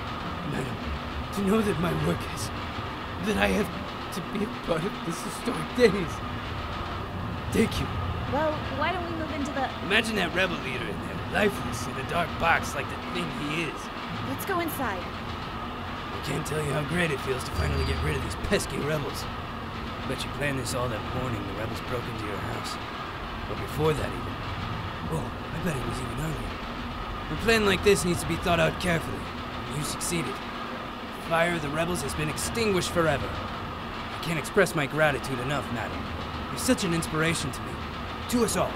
P: Madam, to know that my work is... that I have to be a part of this historic days. Thank you.
A: Well, why don't we move into the...
P: Imagine that rebel leader in there, lifeless in a dark box like the thing he is.
A: Let's go inside.
P: I can't tell you how great it feels to finally get rid of these pesky rebels. I bet you planned this all that morning the rebels broke into your house. Or before that even. Oh, I bet it was even earlier. A plan like this needs to be thought out carefully. And you succeeded. The fire of the rebels has been extinguished forever. I can't express my gratitude enough, madam. You're such an inspiration to me. To us all.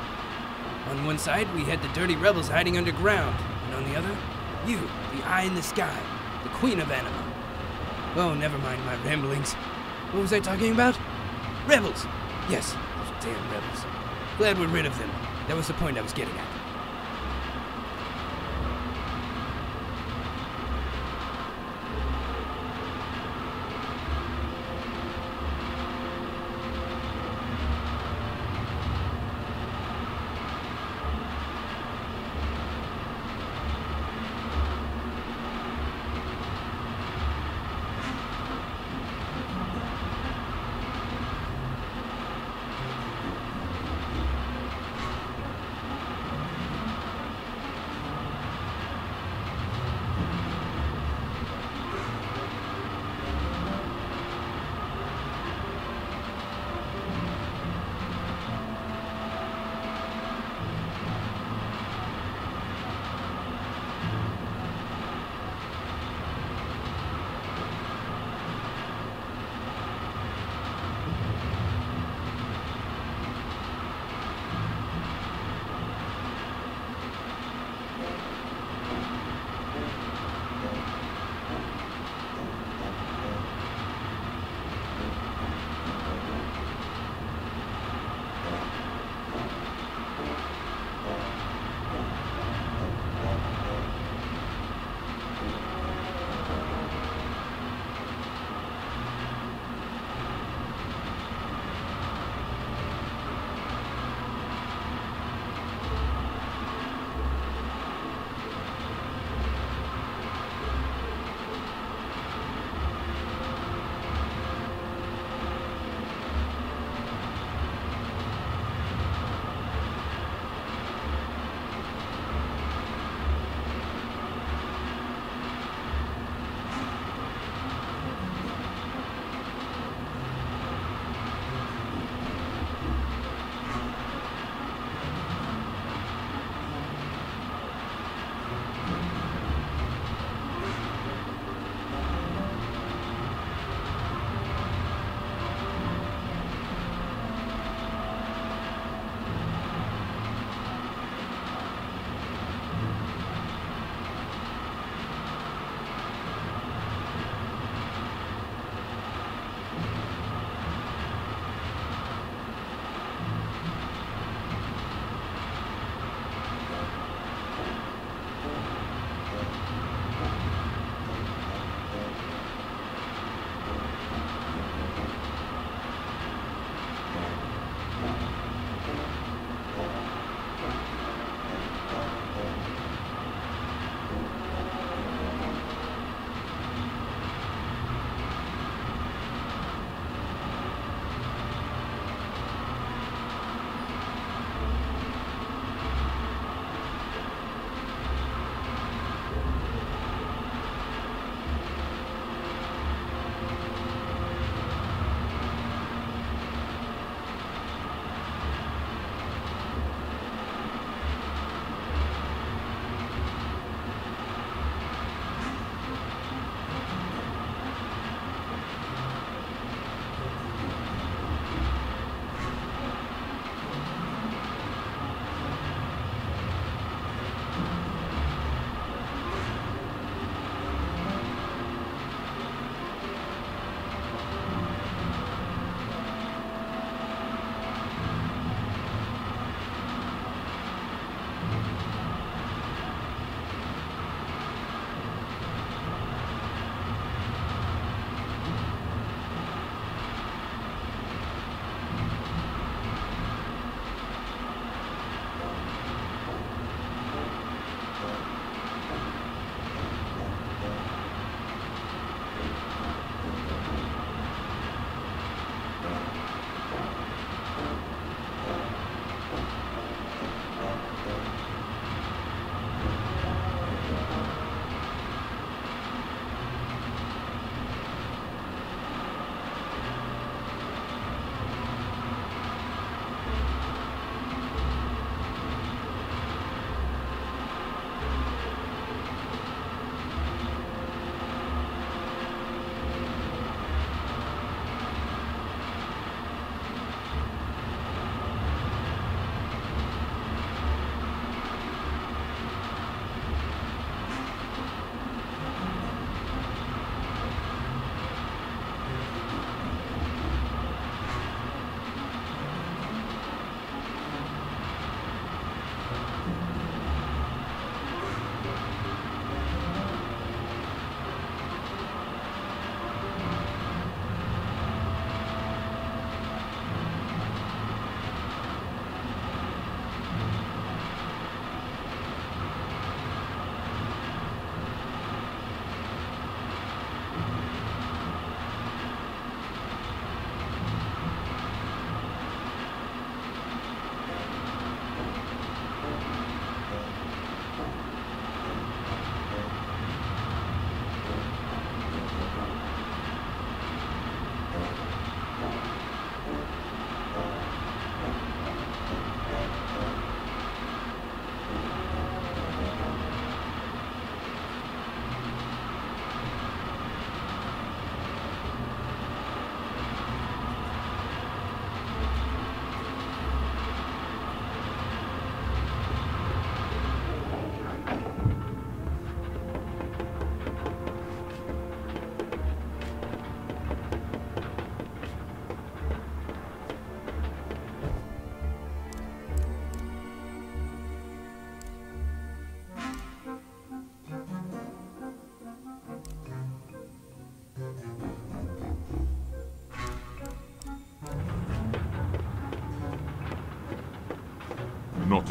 P: On one side, we had the dirty rebels hiding underground, and on the other, you, the eye in the sky, the queen of anima. Oh, never mind my ramblings. What was I talking about? Rebels! Yes, those damn rebels. Glad we're rid of them. That was the point I was getting at.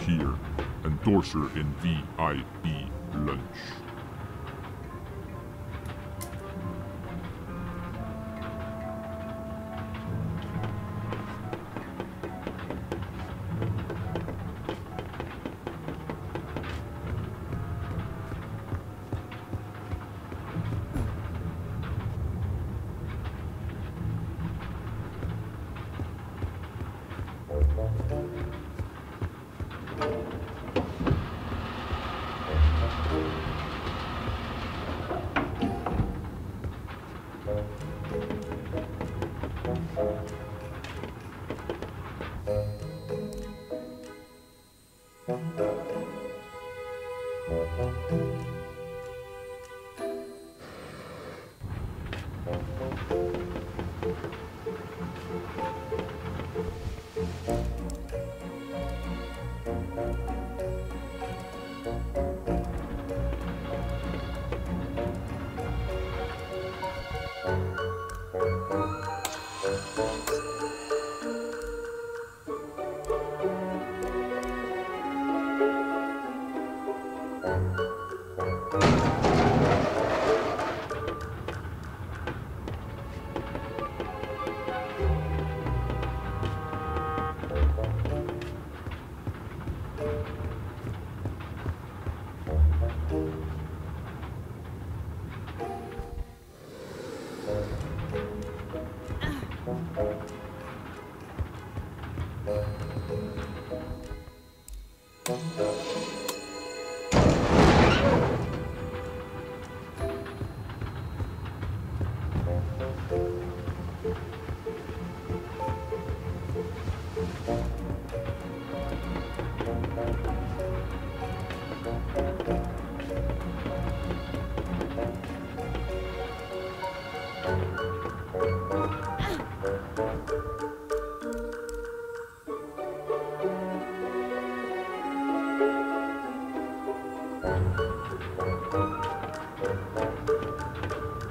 Q: here. Endorser in VIP lunch.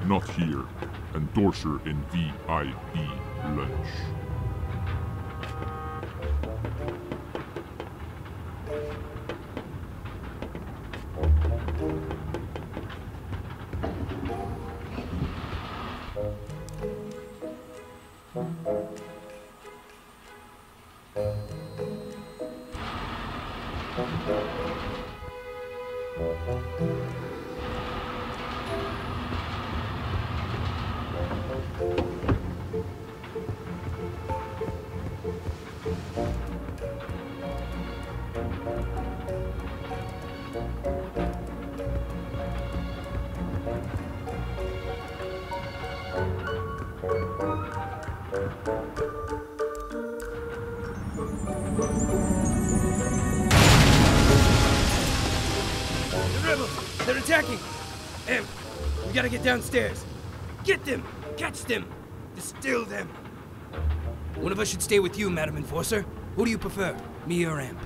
Q: Not here. Endorser in VIP lunch.
P: They're attacking! Em, we gotta get downstairs. Get them! Catch them! Distill them! One of us should stay with you, Madam Enforcer. Who do you prefer, me or Amp?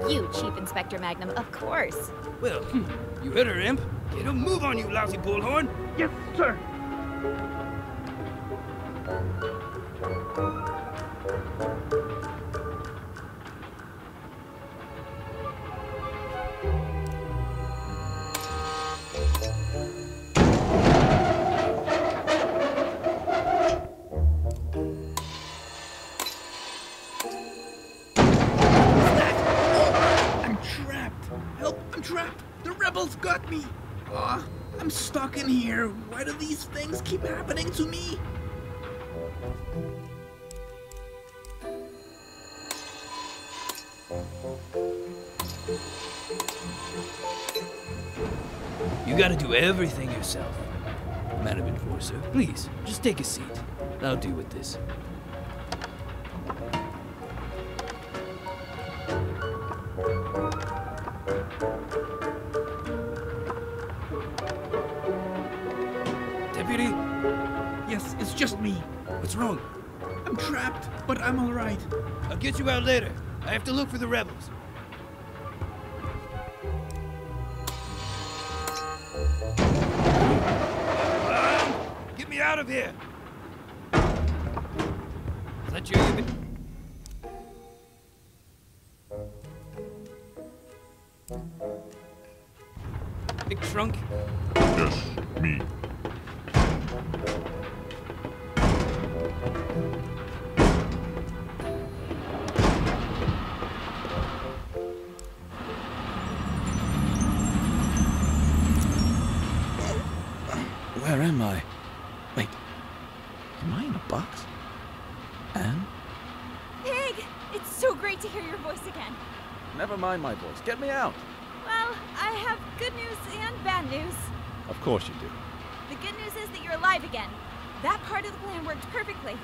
A: You, Chief Inspector Magnum, of course.
P: Well, you heard her, Imp. Get a move on, you lousy bullhorn.
F: Yes, sir.
J: Got me! Oh, I'm stuck in here. Why do these things keep happening to me?
P: You gotta do everything yourself. Madam Enforcer, please, just take a seat. I'll deal with this. What's wrong?
F: I'm trapped, but I'm alright.
P: I'll get you out later. I have to look for the rebels. Get me out of here! Is that you? Big trunk?
Q: Yes, me.
D: Where am I? Wait, am I in a box? Anne?
A: Pig! It's so great to hear your voice again.
D: Never mind my voice. Get me out.
A: Well, I have good news and bad news.
D: Of course you do.
A: The good news is that you're alive again. That part of the plan worked perfectly.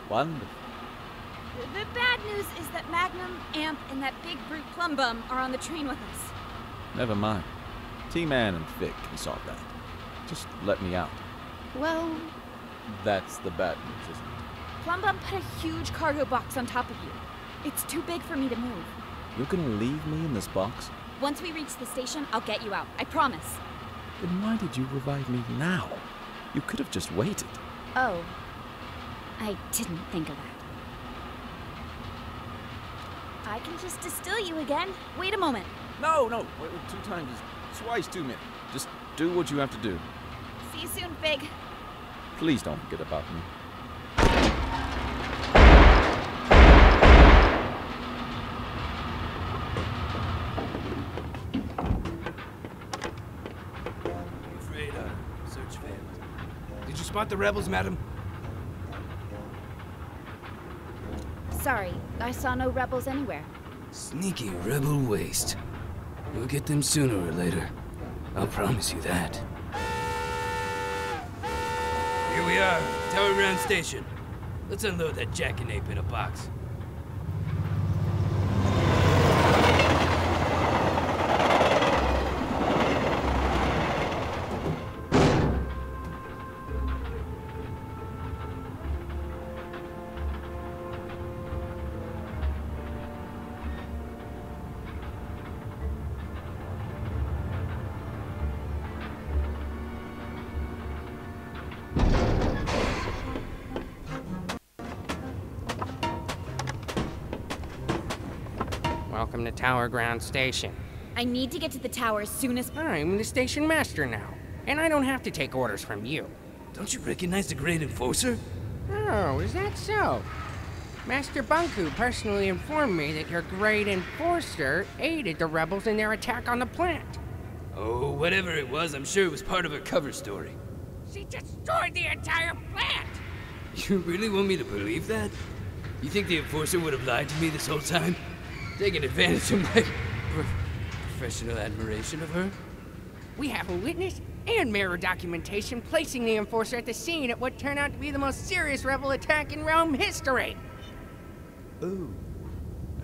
D: Wonderful.
A: The bad news is that Magnum, Amp, and that big brute Plum Bum are on the train with us.
D: Never mind. Team Anne and Fig can solve that. Just let me out.
A: Well,
D: That's the bad news, isn't it?
A: Plum Bum put a huge cargo box on top of you. It's too big for me to move.
D: You're gonna leave me in this box?
A: Once we reach the station, I'll get you out. I promise.
D: Then why did you revive me now? You could have just waited.
A: Oh. I didn't think of that. I can just distill you again. Wait a moment.
D: No. Wait, 2 times is twice too many. Just do what you have to do.
A: See you soon, Fig.
D: Please don't forget about me.
P: I'm afraid our search failed. Did you spot the rebels, madam?
A: Sorry, I saw no rebels anywhere.
P: Sneaky rebel waste. We'll get them sooner or later. I'll promise you that. Here we are, Tower Ground Station. Let's unload that jackanape in a box.
R: Welcome to Tower Ground Station.
A: I need to get to the tower as soon as...
R: I'm the station master now, and I don't have to take orders from you.
P: Don't you recognize the Great Enforcer?
R: Oh, is that so? Master Bunku personally informed me that your Great Enforcer aided the rebels in their attack on the plant.
P: Oh, whatever it was, I'm sure it was part of her cover story.
R: She destroyed the entire plant!
P: You really want me to believe that? You think the Enforcer would have lied to me this whole time? Taking advantage of my professional admiration of her?
R: We have a witness and mirror documentation placing the Enforcer at the scene at what turned out to be the most serious rebel attack in Rome history.
P: Oh.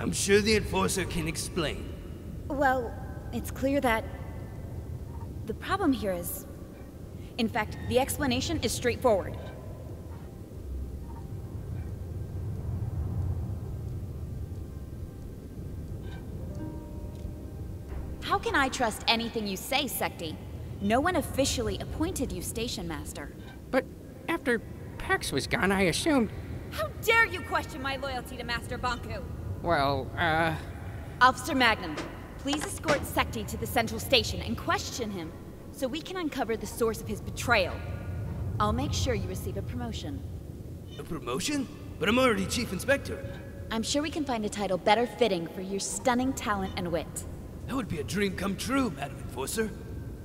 P: I'm sure the Enforcer can explain.
A: Well, it's clear that... the problem here is... in fact, the explanation is straightforward. How can I trust anything you say, Secti? No one officially appointed you station master.
R: But after Pax was gone, I assumed...
A: How dare you question my loyalty to Master Banku?
R: Well,
A: Officer Magnum, please escort Secti to the central station and question him, so we can uncover the source of his betrayal. I'll make sure you receive a promotion.
P: A promotion? But I'm already Chief Inspector.
A: I'm sure we can find a title better fitting for your stunning talent and wit.
P: That would be a dream come true, Madam Enforcer.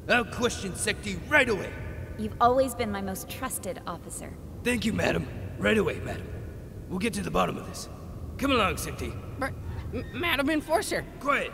P: I'll question Secti right away.
A: You've always been my most trusted officer.
P: Thank you, madam. Right away, madam. We'll get to the bottom of this. Come along, Secti.
R: But, Madam Enforcer...
P: Quiet!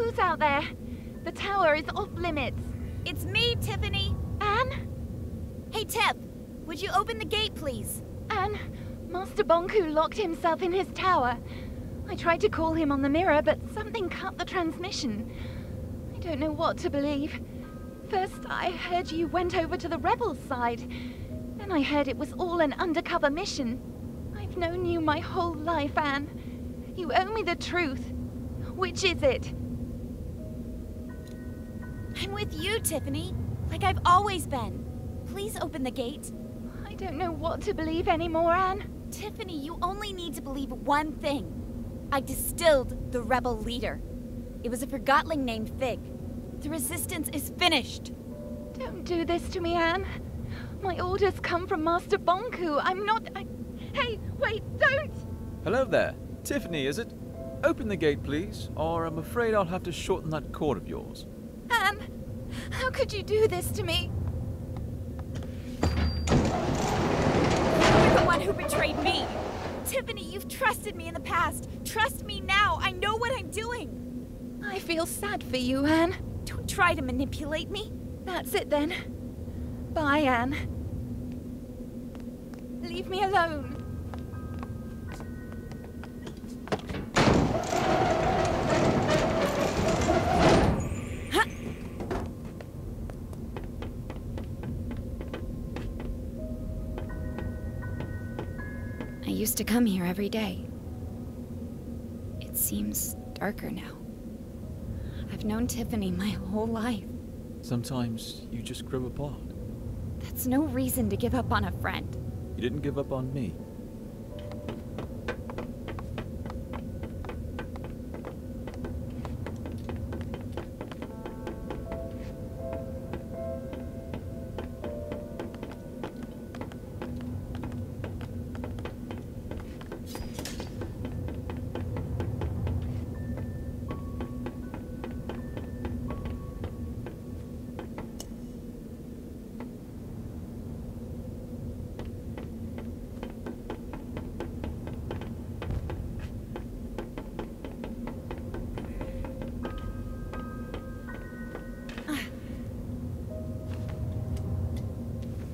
O: goes out there. The tower is off limits.
A: It's me, Tiffany.
O: Anne?
A: Hey, Tip. Would you open the gate, please?
O: Anne, Master Bonku locked himself in his tower. I tried to call him on the mirror, but something cut the transmission. I don't know what to believe. First, I heard you went over to the rebels' side. Then I heard it was all an undercover mission. I've known you my whole life, Anne. You owe me the truth. Which is it?
A: I'm with you, Tiffany. Like I've always been. Please open the gate.
O: I don't know what to believe anymore, Anne.
A: Tiffany, you only need to believe one thing. I distilled the rebel leader. It was a Forgotling named Fig. The resistance is finished.
O: Don't do this to me, Anne. My orders come from Master Bonku. I'm not... Hey, wait, don't!
D: Hello there. Tiffany, is it? Open the gate, please, or I'm afraid I'll have to shorten that cord of yours.
O: Anne, how could you do this to me?
A: You're the one who betrayed me. Tiffany, you've trusted me in the past. Trust me now. I know what I'm doing.
O: I feel sad for you, Anne.
A: Don't try to manipulate me.
O: That's it then. Bye, Anne. Leave me alone.
A: I used to come here every day. It seems darker now. I've known Tiffany my whole life.
D: Sometimes you just grow apart.
A: That's no reason to give up on a friend.
D: You didn't give up on me.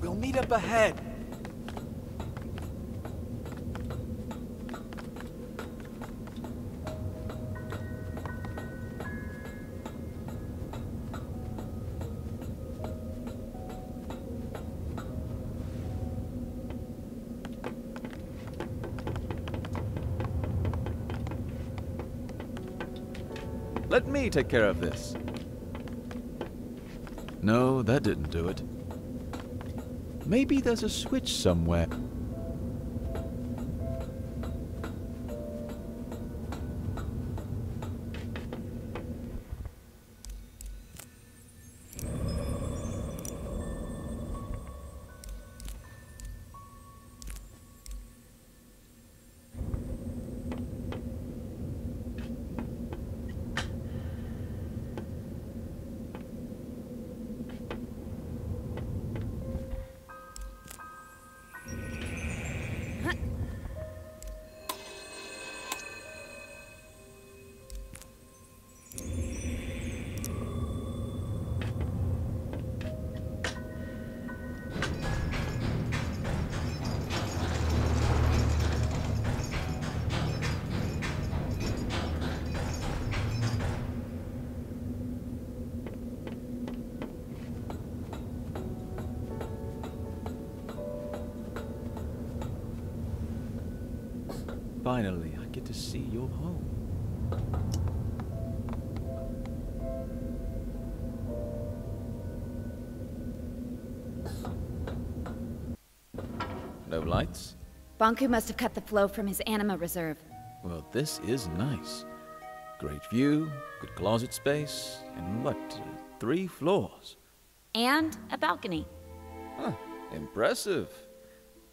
E: We'll meet up ahead.
D: Let me take care of this. No, that didn't do it. Maybe there's a switch somewhere. Finally, I get to see your home. No lights?
A: Bonku must have cut the flow from his anima reserve.
D: Well, this is nice. Great view, good closet space, and what, 3 floors?
A: And a balcony.
D: Huh, impressive.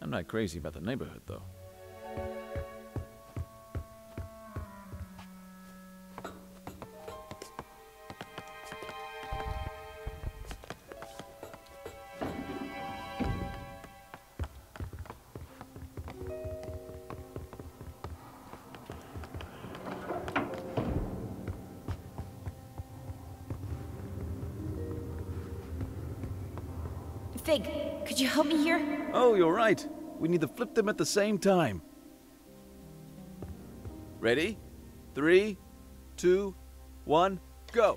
D: I'm not crazy about the neighborhood, though.
A: Fig, could you help me here?
S: Oh, you're right. We need to flip them at the same time. Ready? 3, 2, 1, go!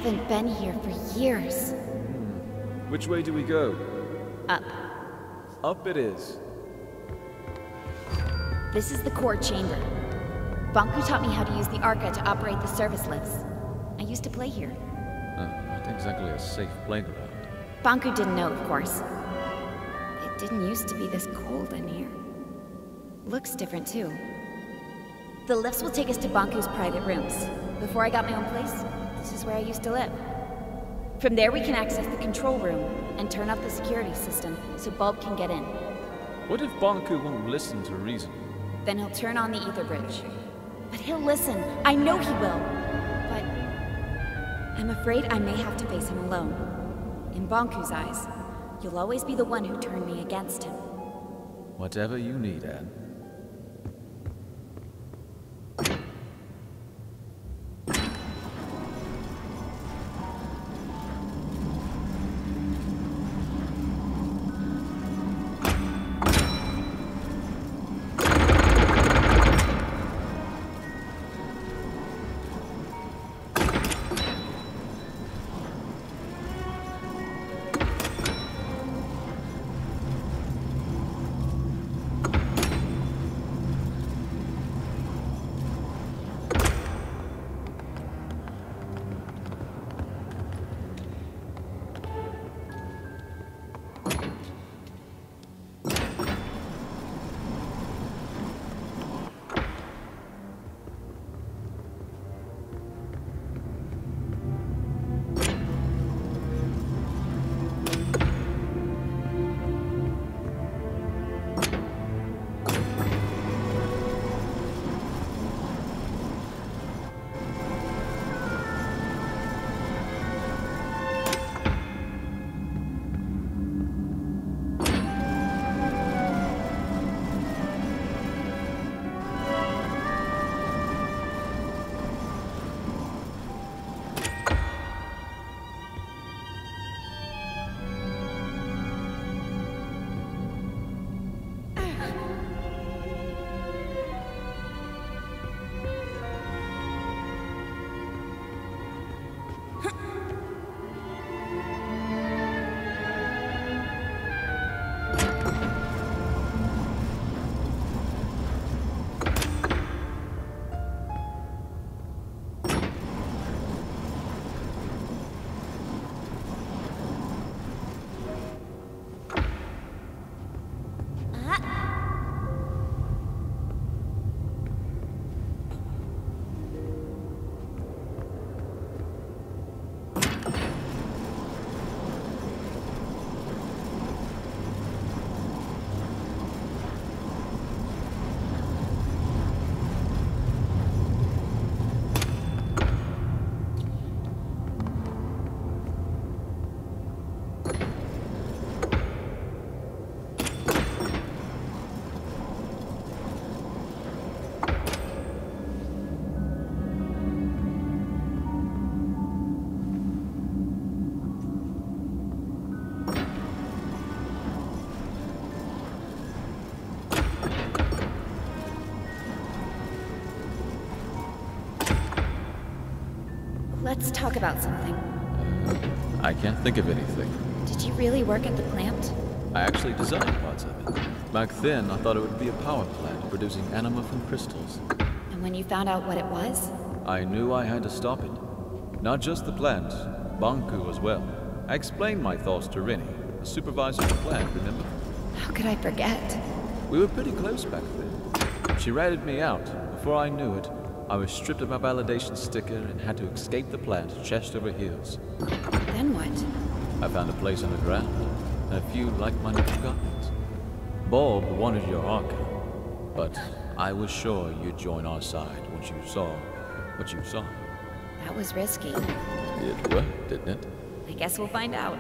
A: haven't been here for years.
S: Which way do we go?
A: Up.
S: Up it is.
A: This is the core chamber. Banku taught me how to use the Arca to operate the service lifts. I used to play here.
D: Not exactly a safe playground.
A: Banku didn't know, of course. It didn't used to be this cold in here. Looks different, too. The lifts will take us to Banku's private rooms. Before I got my own place, this is where I used to live. From there we can access the control room and turn off the security system so Bulb can get in.
D: What if Banku won't listen to reason?
A: Then he'll turn on the ether bridge. But he'll listen. I know he will. But I'm afraid I may have to face him alone. In Banku's eyes, you'll always be the one who turned me against him.
D: Whatever you need, Anne.
A: Let's talk about something.
D: I can't think of anything.
A: Did you really work at the plant?
D: I actually designed parts of it. Back then, I thought it would be a power plant producing anima from crystals.
A: And when you found out what it was?
D: I knew I had to stop it. Not just the plant, Banku as well. I explained my thoughts to Rini, the supervisor of the plant, remember?
A: How could I forget?
D: We were pretty close back then. She ratted me out. Before I knew it, I was stripped of my validation sticker and had to escape the plant chest over heels.
A: Then what?
D: I found a place underground, and a few like-minded Forgottons. Bulb wanted your Arca, but I was sure you'd join our side once you saw what you saw.
A: That was risky.
D: It worked, didn't it?
A: I guess we'll find out.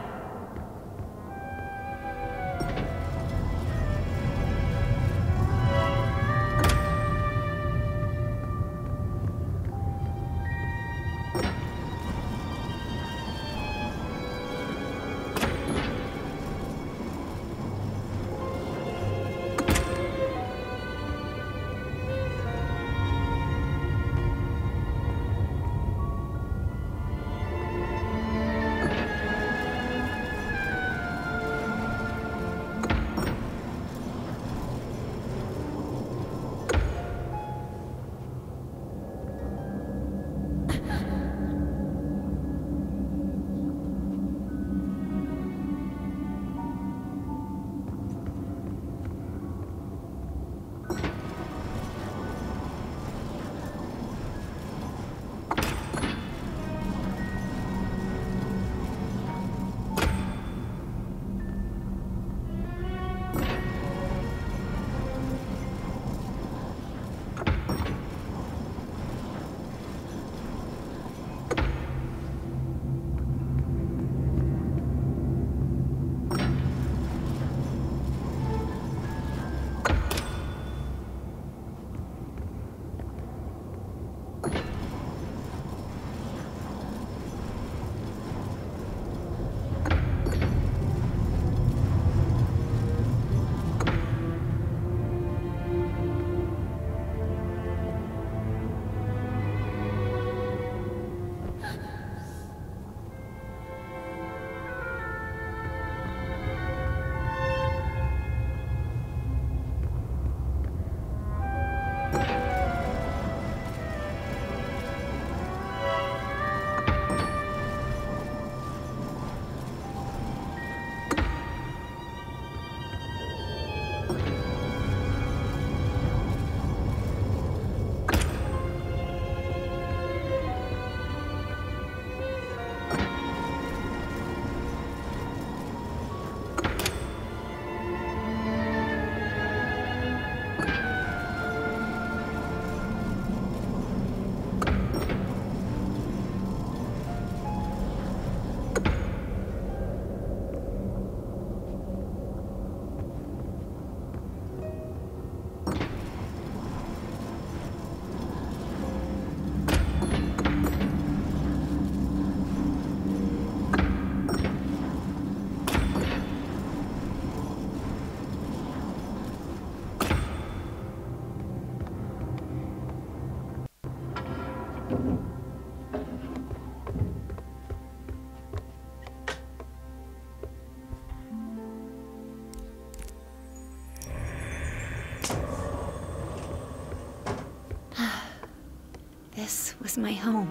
A: This was my home.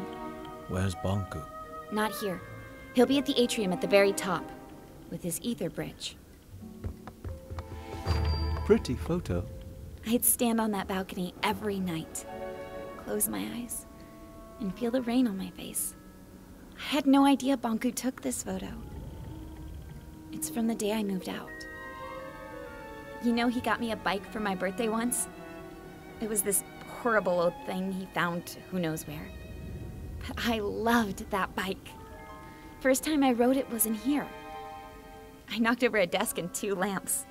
D: Where's Bonku?
A: Not here. He'll be at the atrium at the very top, with his ether bridge.
S: Pretty photo.
A: I'd stand on that balcony every night, close my eyes, and feel the rain on my face. I had no idea Bonku took this photo. It's from the day I moved out. You know, he got me a bike for my birthday once? It was this horrible old thing he found who knows where. But I loved that bike. First time I rode it was in here. I knocked over a desk and 2 lamps.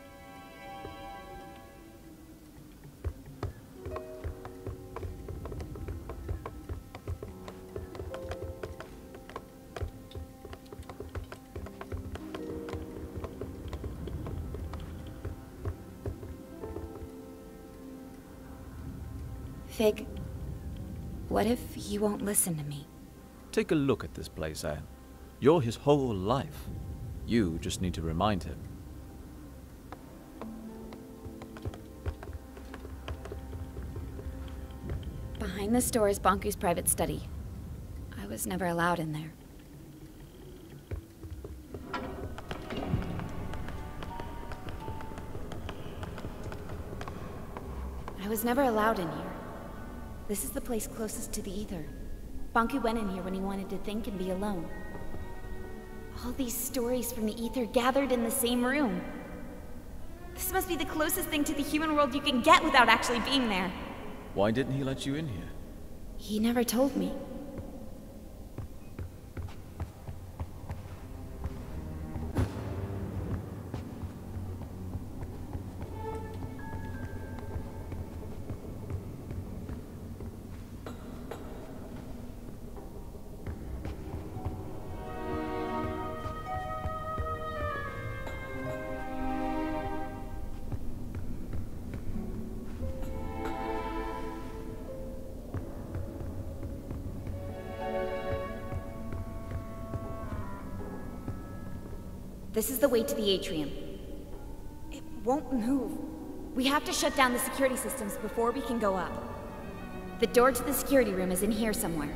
A: Fig, what if you won't listen to me?
D: Take a look at this place, Anne. You're his whole life. You just need to remind him.
A: Behind this door is Bonku's private study. I was never allowed in there. I was never allowed in here. This is the place closest to the ether. Bonku went in here when he wanted to think and be alone. All these stories from the ether gathered in the same room. This must be the closest thing to the human world you can get without actually being there.
D: Why didn't he let you in here?
A: He never told me. This is the way to the atrium. It won't move. We have to shut down the security systems before we can go up. The door to the security room is in here somewhere.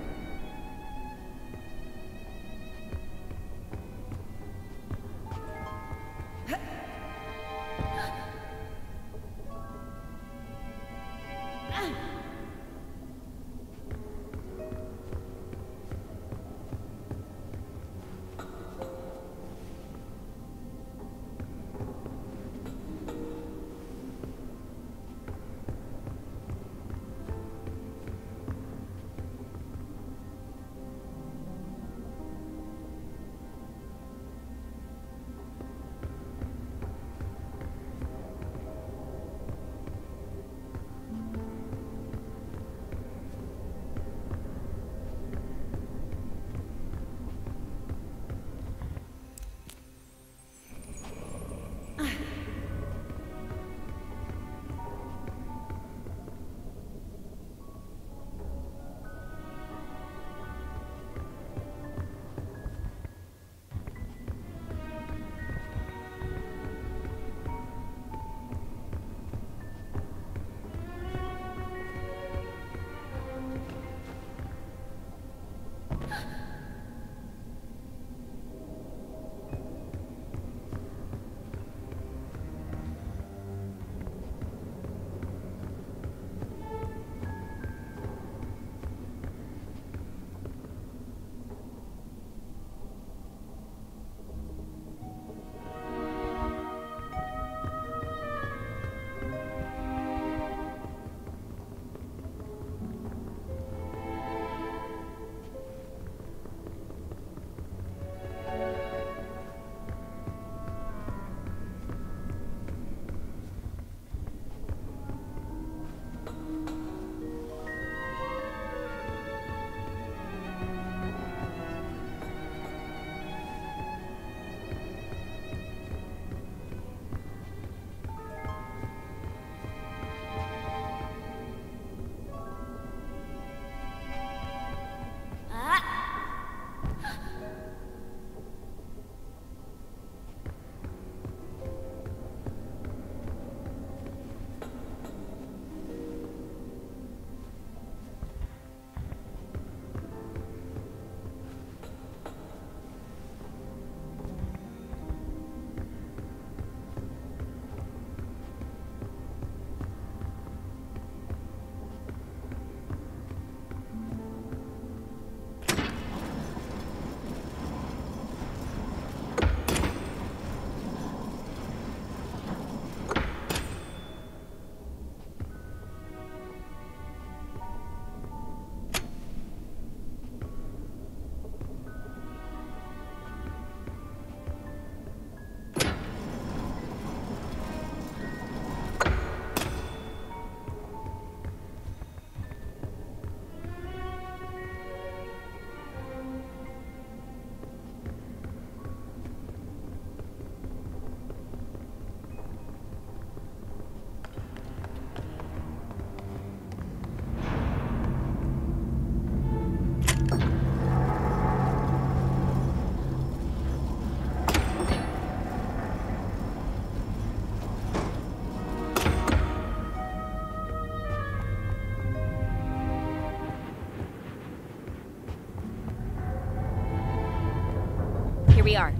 A: we are.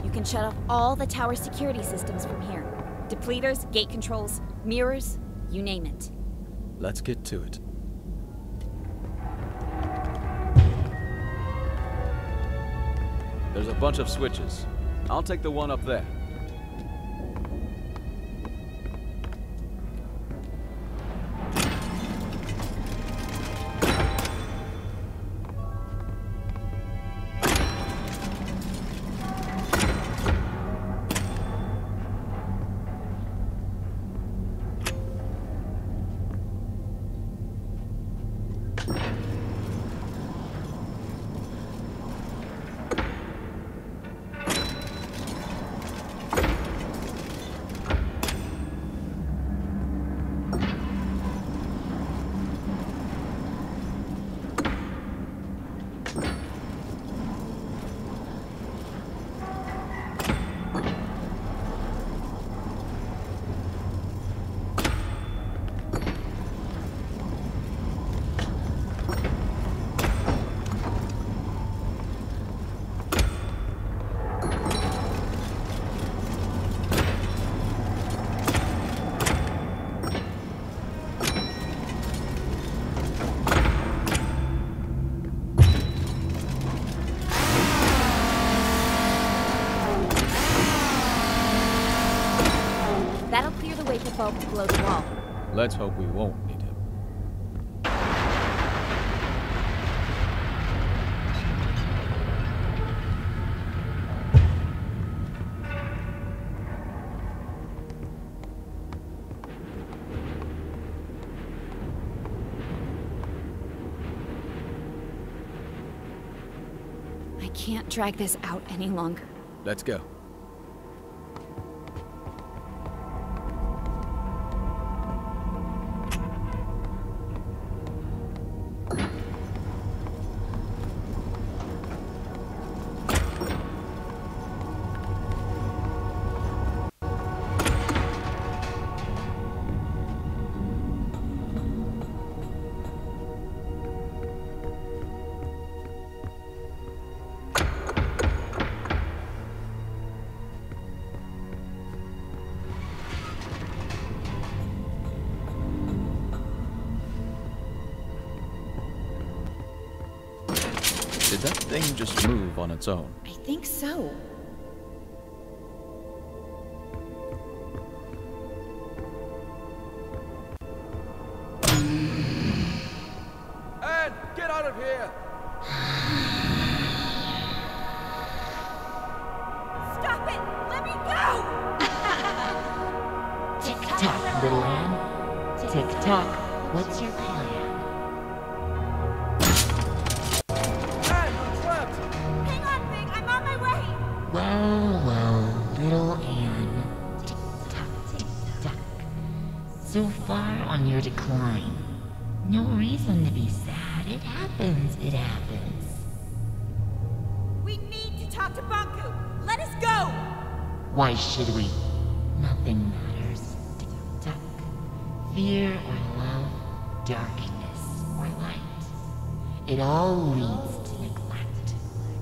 A: You can shut off all the tower security systems from here. Depleters, gate controls, mirrors, you name it.
D: Let's get to it. There's a bunch of switches. I'll take the one up there.
A: That'll clear the way for Bulk to blow the wall.
D: Let's hope we won't need him.
A: I can't drag this out any longer.
D: Let's go. Did that thing just move on its own?
A: I think so.
S: Anne, get out of here!
H: Stop it! Let me go!
T: Tick-tock, little Anne. Tick-tock, what's your plan? Well, little Anne. Tick-tock, tick-tock. So far on your decline. No reason to be sad. It happens, it happens.
H: We need to talk to Banku. Let us go!
T: Why should we? Nothing matters. Tick-tock. Fear or love, darkness or light. It all leads to neglect.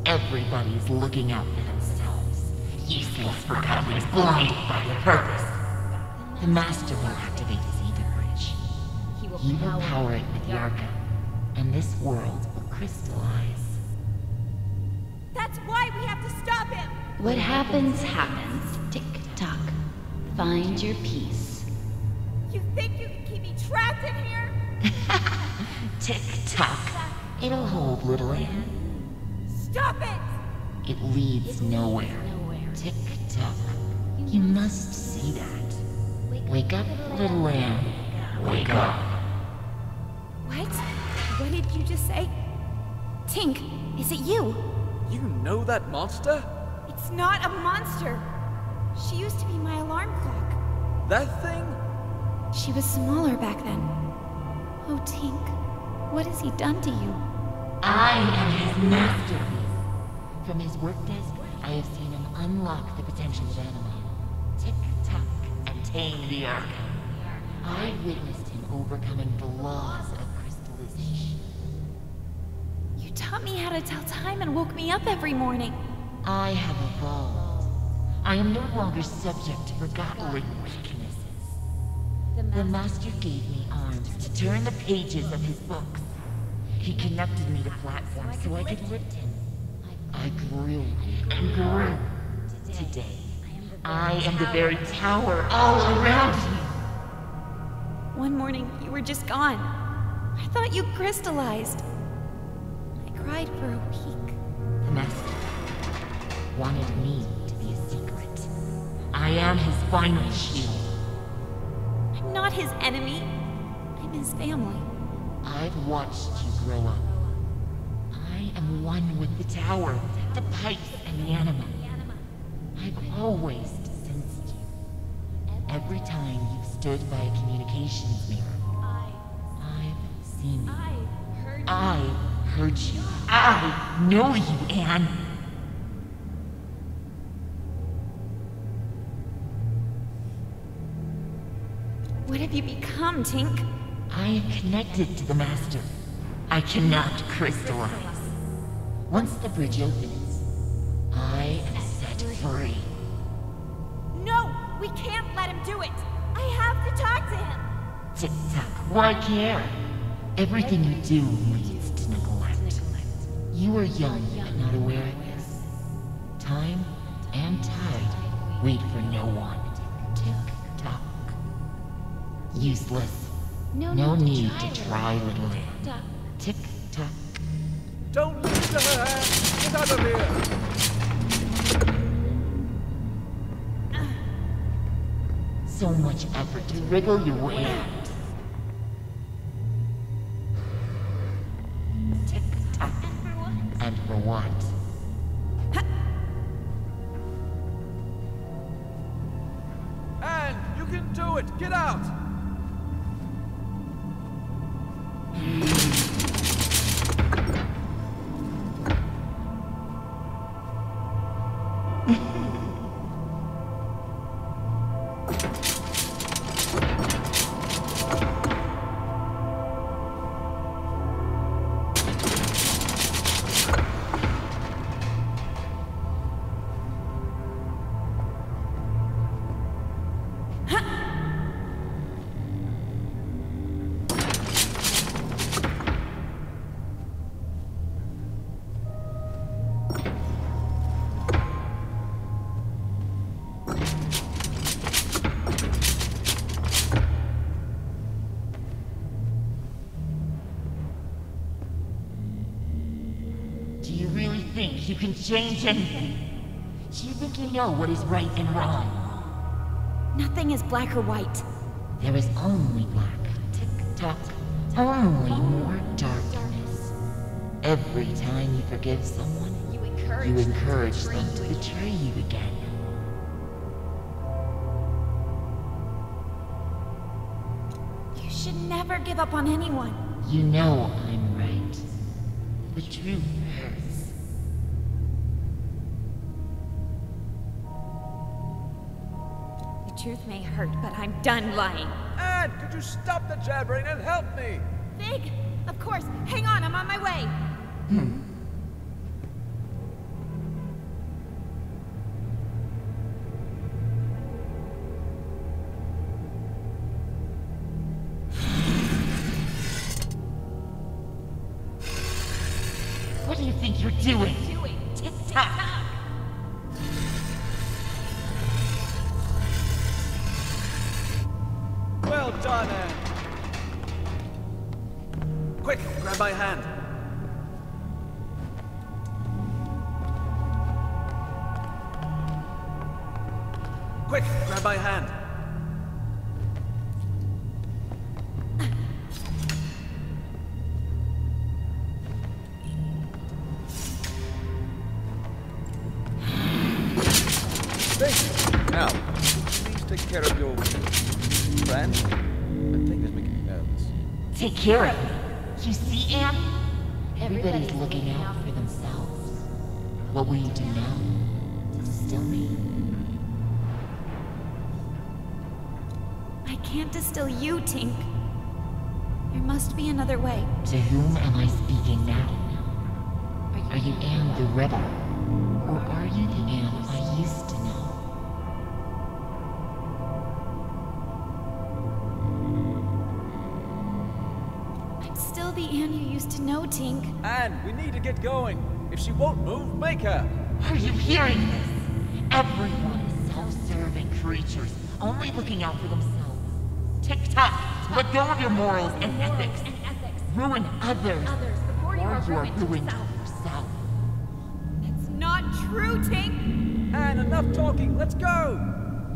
T: Everybody's looking out for themselves. Useless Forgotton's blinded by the purpose. The Master will activate his ether bridge. He will power it with Yarka, and this world will crystallize.
H: That's why we have to stop him!
T: What happens, happens. Tick-tock. Find your peace.
H: You think you can keep me trapped in here?
T: Tick-tock. It'll hold, little Anne.
H: Stop it!
T: It leads nowhere. Tick-tock. You must see that. Wake up, little Anne. Wake up.
A: What? What did you just say? Tink, is it you?
S: You know that monster?
A: It's not a monster. She used to be my alarm clock.
S: That thing?
A: She was smaller back then. Oh, Tink, what has he done to you?
T: I am his masterpiece. From his work desk, I have seen him unlock the potential of Animal. Tick-tock and tame the Ark. I've witnessed him overcoming the laws of crystallization.
A: You taught me how to tell time and woke me up every morning.
T: I have evolved. I am no longer subject to forgotten weaknesses. The Master gave me arms to turn the pages of his books. He connected me to platforms so I could lift him. I grew and grew. Today, I am the very tower all around you.
A: One morning, you were just gone. I thought you crystallized. I cried for a week.
T: The Master wanted me to be a secret. I am his final shield.
A: I'm not his enemy. I'm his family.
T: I've watched you grow up. I am one with the tower, the pipes, and the anima. I've always sensed you. Every time you've stood by a communications mirror, I've seen you. I've heard you. I know you, Anne.
A: What have you become, Tink?
T: I am connected to the Master. I cannot crystallize. Once the bridge opens, I am set free.
H: No! We can't let him do it! I have to talk to him!
T: Tick-tock, why care? Everything you do leads to neglect. You are young and not aware of this. Time and tide wait for no one. Tick-tock. Useless. No need to try, little Anne. Tick-tock.
E: Don't listen to her, Anne! Get out of here!
T: So much effort to wriggle your way out. Tick-tock. And for what?
E: Anne, you can do it! Get out!
T: You can change anything. Do you think you know what is right and wrong?
A: Nothing is black or white.
T: There is only black. Tick-tock. Only more darkness. Every time you forgive someone, you encourage them to betray you again.
A: You should never give up on anyone.
T: You know I'm right. The truth hurts.
A: The truth may hurt, but I'm done lying.
E: Anne, could you stop the jabbering and help me?
A: Fig! Of course. Hang on, I'm on my way.
T: What do you think you're doing? Tick-tock!
E: Well done, Anne. Quick, grab my hand. Quick, grab my hand.
S: Now, please take care of your friend. I think it's making me nervous.
T: Take care of me. You see, Anne? Everybody's looking out for themselves. What will you do now? Distill me?
A: I can't distill you, Tink. There must be another way.
T: To whom am I speaking now? Are you Anne the Rebel? Or are you the Anne I used to know?
A: I'm still the Anne you used to know, Tink.
S: Anne, we need to get going. If she won't move, make her.
T: Are you hearing this? Everyone is self-serving creatures, only looking out for themselves. Tick-tock, let go of your morals and ethics. Ruin others before you are ruined yourself.
H: It's not true, Tink!
S: Anne, enough talking. Let's go!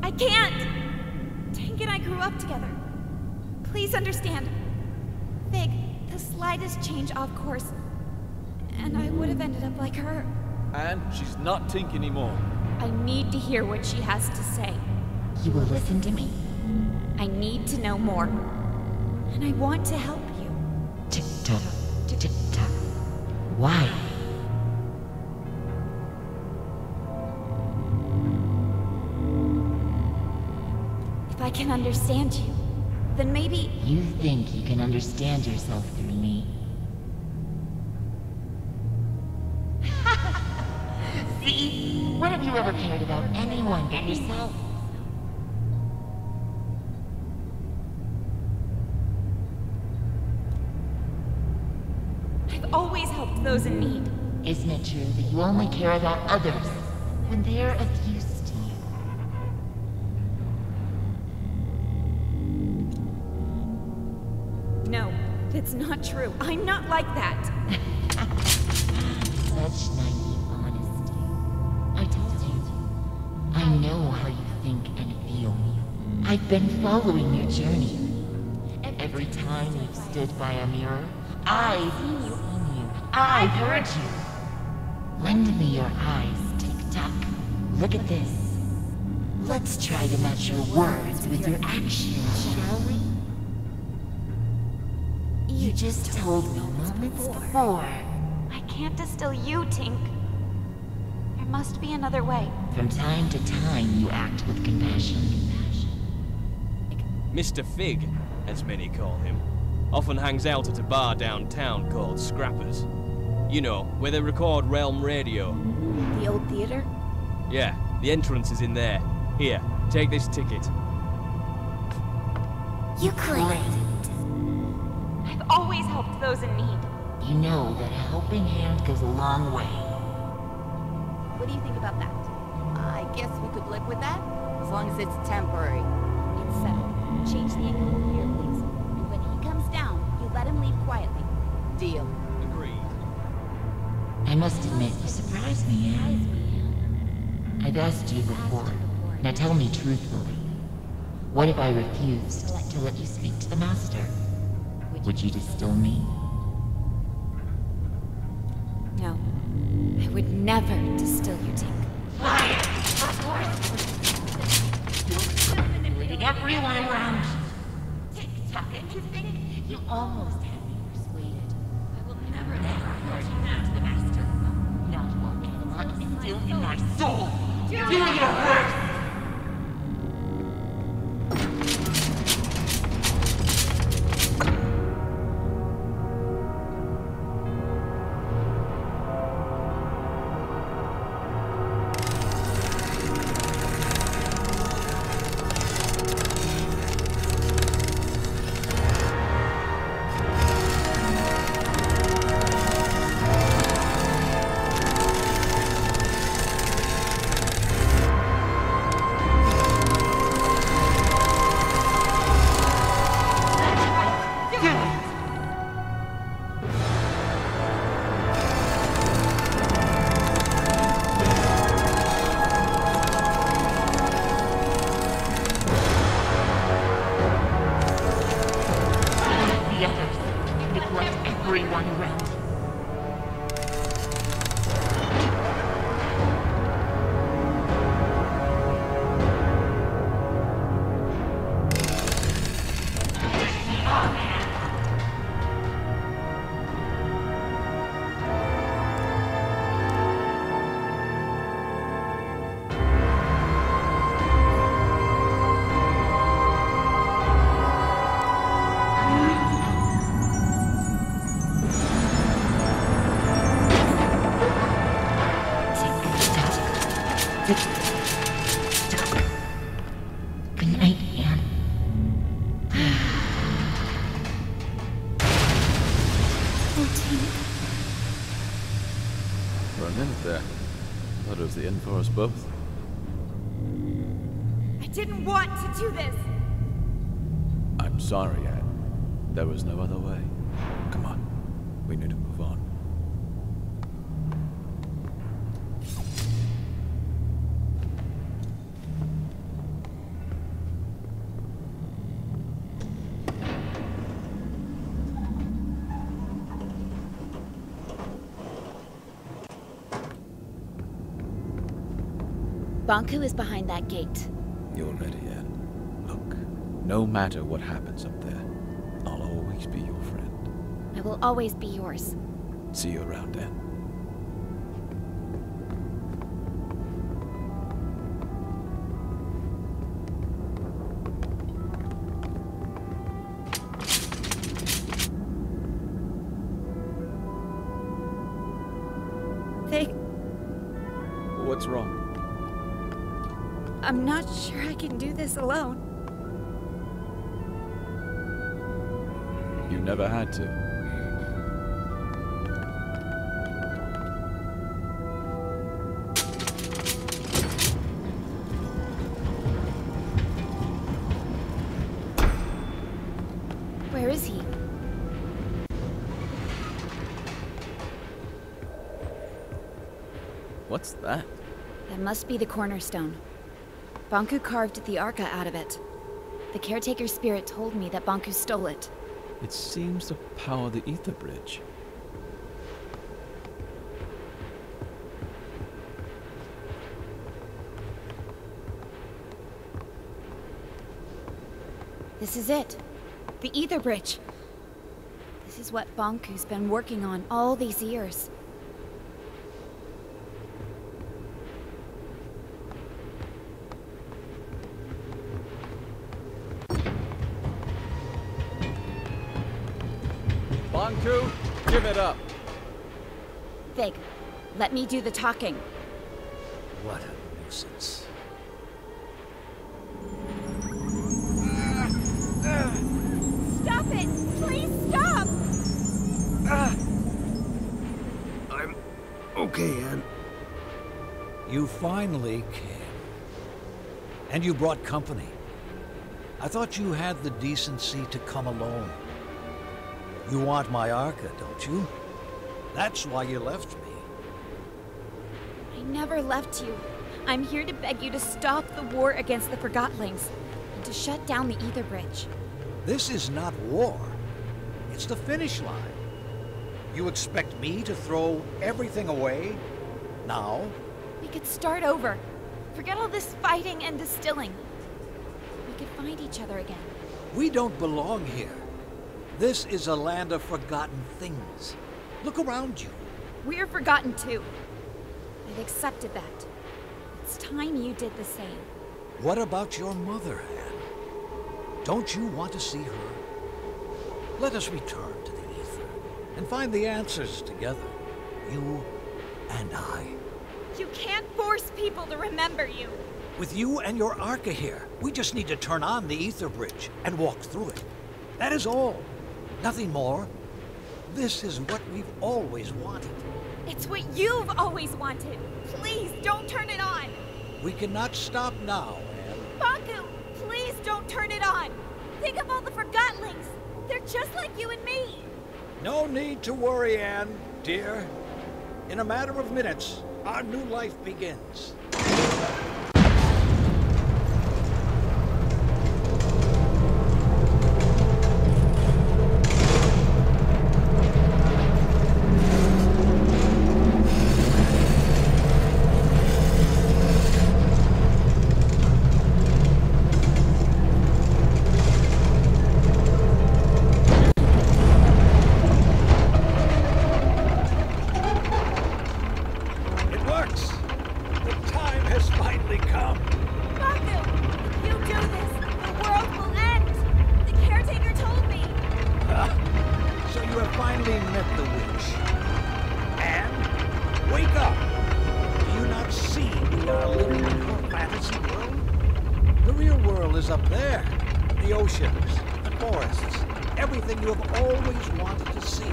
A: I can't! Tink and I grew up together. Please understand. Fig, the slightest change off course, and I would have ended up like her.
S: Anne, she's not Tink anymore.
A: I need to hear what she has to say.
T: You will listen to me?
A: I need to know more. And I want to help you.
T: Tick-tock, tick-tock. Why?
A: If I can understand you, then maybe...
T: You think you can understand yourself through me? See? When have you ever cared about anyone but yourself?
A: I've always helped those in need.
T: Isn't it true that you only care about others when they're of use to you?
A: No, that's not true. I'm not like that.
T: Such naive honesty. I told you. I know how you think and feel. I've been following your journey. Every time you've stood by a mirror, I've seen you. I've heard you. Lend me your eyes, Tick-tock. Look at this. Let's try to match your words with your actions, shall we? You just told me moments before.
A: I can't distill you, Tink. There must be another way.
T: From time to time, you act with compassion.
G: Mr. Fig, as many call him, often hangs out at a bar downtown called Scrappers. You know, where they record Realm Radio.
A: The old theater?
G: Yeah, the entrance is in there. Here, take this ticket.
T: You claimed it.
A: I've always helped those in need.
T: You know that a helping hand goes a long way.
U: What do you think about that? I guess we could live with that, as long as it's temporary.
A: It's settled. Change the angle here, please. And when he comes down, you let him leave quietly.
U: Deal.
G: Agreed.
T: I must admit, you surprised me, Anne. I've asked you before. Now tell me truthfully. What if I refused to let you speak to the Master? Would you distill me?
A: No. I would never distill you, Tink.
T: Fire! Of course! You're manipulating everyone around. Tick-tock, and you think you almost had me persuaded. I will never hurt you to the Master. Not while Camelot is still in my soul. Do your worst!
D: minute there. I thought it was the end for us both.
H: I didn't want to do this!
D: I'm sorry, Anne. There was no other way. Come on. We need to move on.
A: Banku is behind that gate.
D: You're ready, Anne. Look, no matter what happens up there, I'll always be your friend.
A: I will always be yours.
D: See you around, Anne. What's wrong?
A: I'm not sure I can do this alone.
D: You never had to.
A: Where is he?
D: What's that?
A: That must be the cornerstone. Banku carved the Arca out of it. The caretaker's spirit told me that Banku stole it.
D: It seems to power the ether bridge.
A: This is it. The ether bridge. This is what Banku's been working on all these years.
D: Banku, give it up.
A: Fig, let me do the talking.
K: What a nuisance.
H: Stop it! Please stop!
J: I'm okay, Anne.
K: You finally came. And you brought company. I thought you had the decency to come alone. You want my Arca, don't you? That's why you left me.
A: I never left you. I'm here to beg you to stop the war against the Forgottlings and to shut down the ether bridge.
K: This is not war. It's the finish line. You expect me to throw everything away? Now?
A: We could start over. Forget all this fighting and distilling. We could find each other again.
K: We don't belong here. This is a land of forgotten things. Look around you.
A: We're forgotten too. I've accepted that. It's time you did the same.
K: What about your mother, Anne? Don't you want to see her? Let us return to the ether and find the answers together. You and I.
H: You can't force people to remember you.
K: With you and your Arca here, we just need to turn on the ether bridge and walk through it. That is all. Nothing more. This is what we've always wanted.
H: It's what you've always wanted. Please don't turn it on.
K: We cannot stop now, Anne.
H: Banku, please don't turn it on. Think of all the Forgottlings. They're just like you and me.
K: No need to worry, Anne, dear. In a matter of minutes, our new life begins. Up there. The oceans, the forests, everything you have always wanted to see.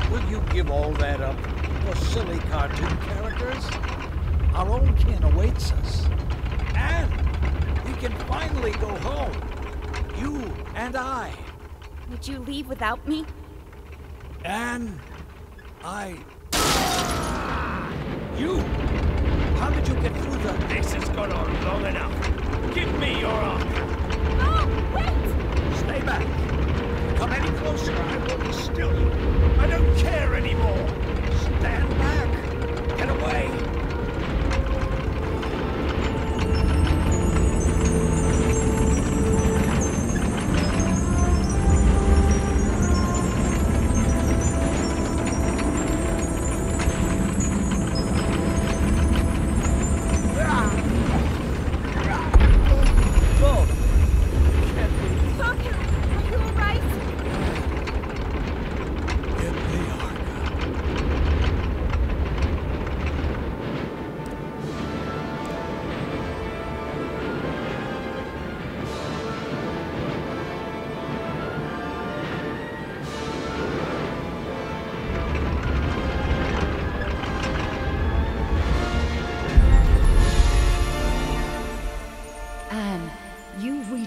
K: Will you give all that up? for silly cartoon characters. Our own kin awaits us. And we can finally go home. You and I.
A: Would you leave without me?
K: And You! How did you get through the...
B: This has gone on long enough. Give me your arm.
A: No, wait!
K: Stay back. Come any closer, I will distill you.
B: I don't care anymore.
K: Stand back. Get away.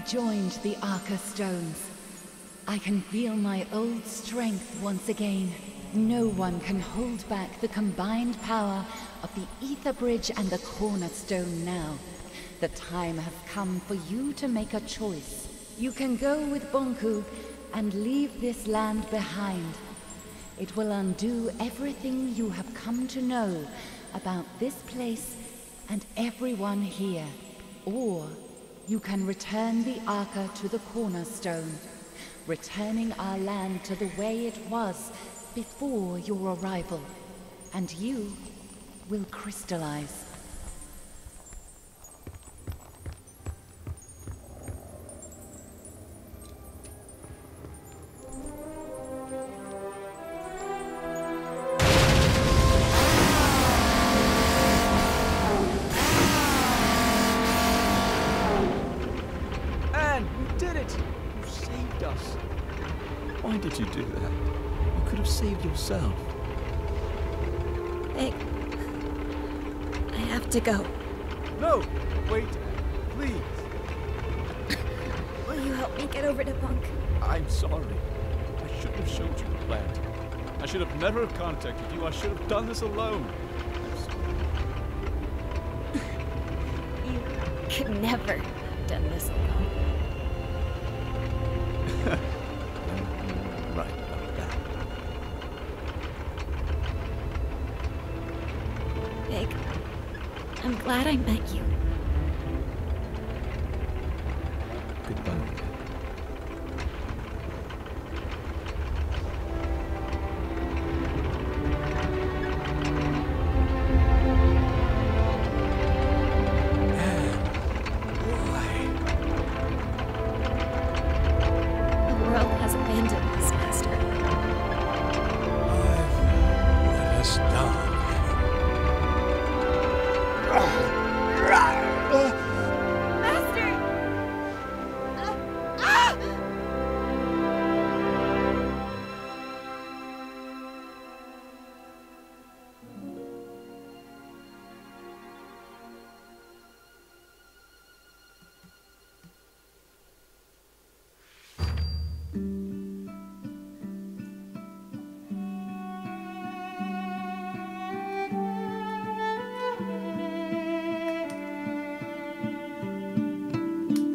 C: Joined the Arca Stones. I can feel my old strength once again. No one can hold back the combined power of the Ether Bridge and the Cornerstone now. The time has come for you to make a choice. You can go with Bonku and leave this land behind. It will undo everything you have come to know about this place and everyone here. Or you can return the Arca to the Cornerstone, returning our land to the way it was before your arrival, and you will crystallize.
E: Why did you do that? You could have saved yourself.
A: Vic, I have to go.
E: No! Wait, please.
A: Will you help me get over to Bunk?
E: I'm sorry. I shouldn't have showed you the plant. I should have never have contacted you. I should have done this alone. I'm sorry.
A: You could never have done this alone.
E: Right about that.
A: Vic, I'm glad I met you.
E: Goodbye.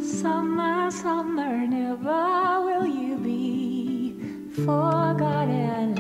V: Summer, summer, never will you be forgotten.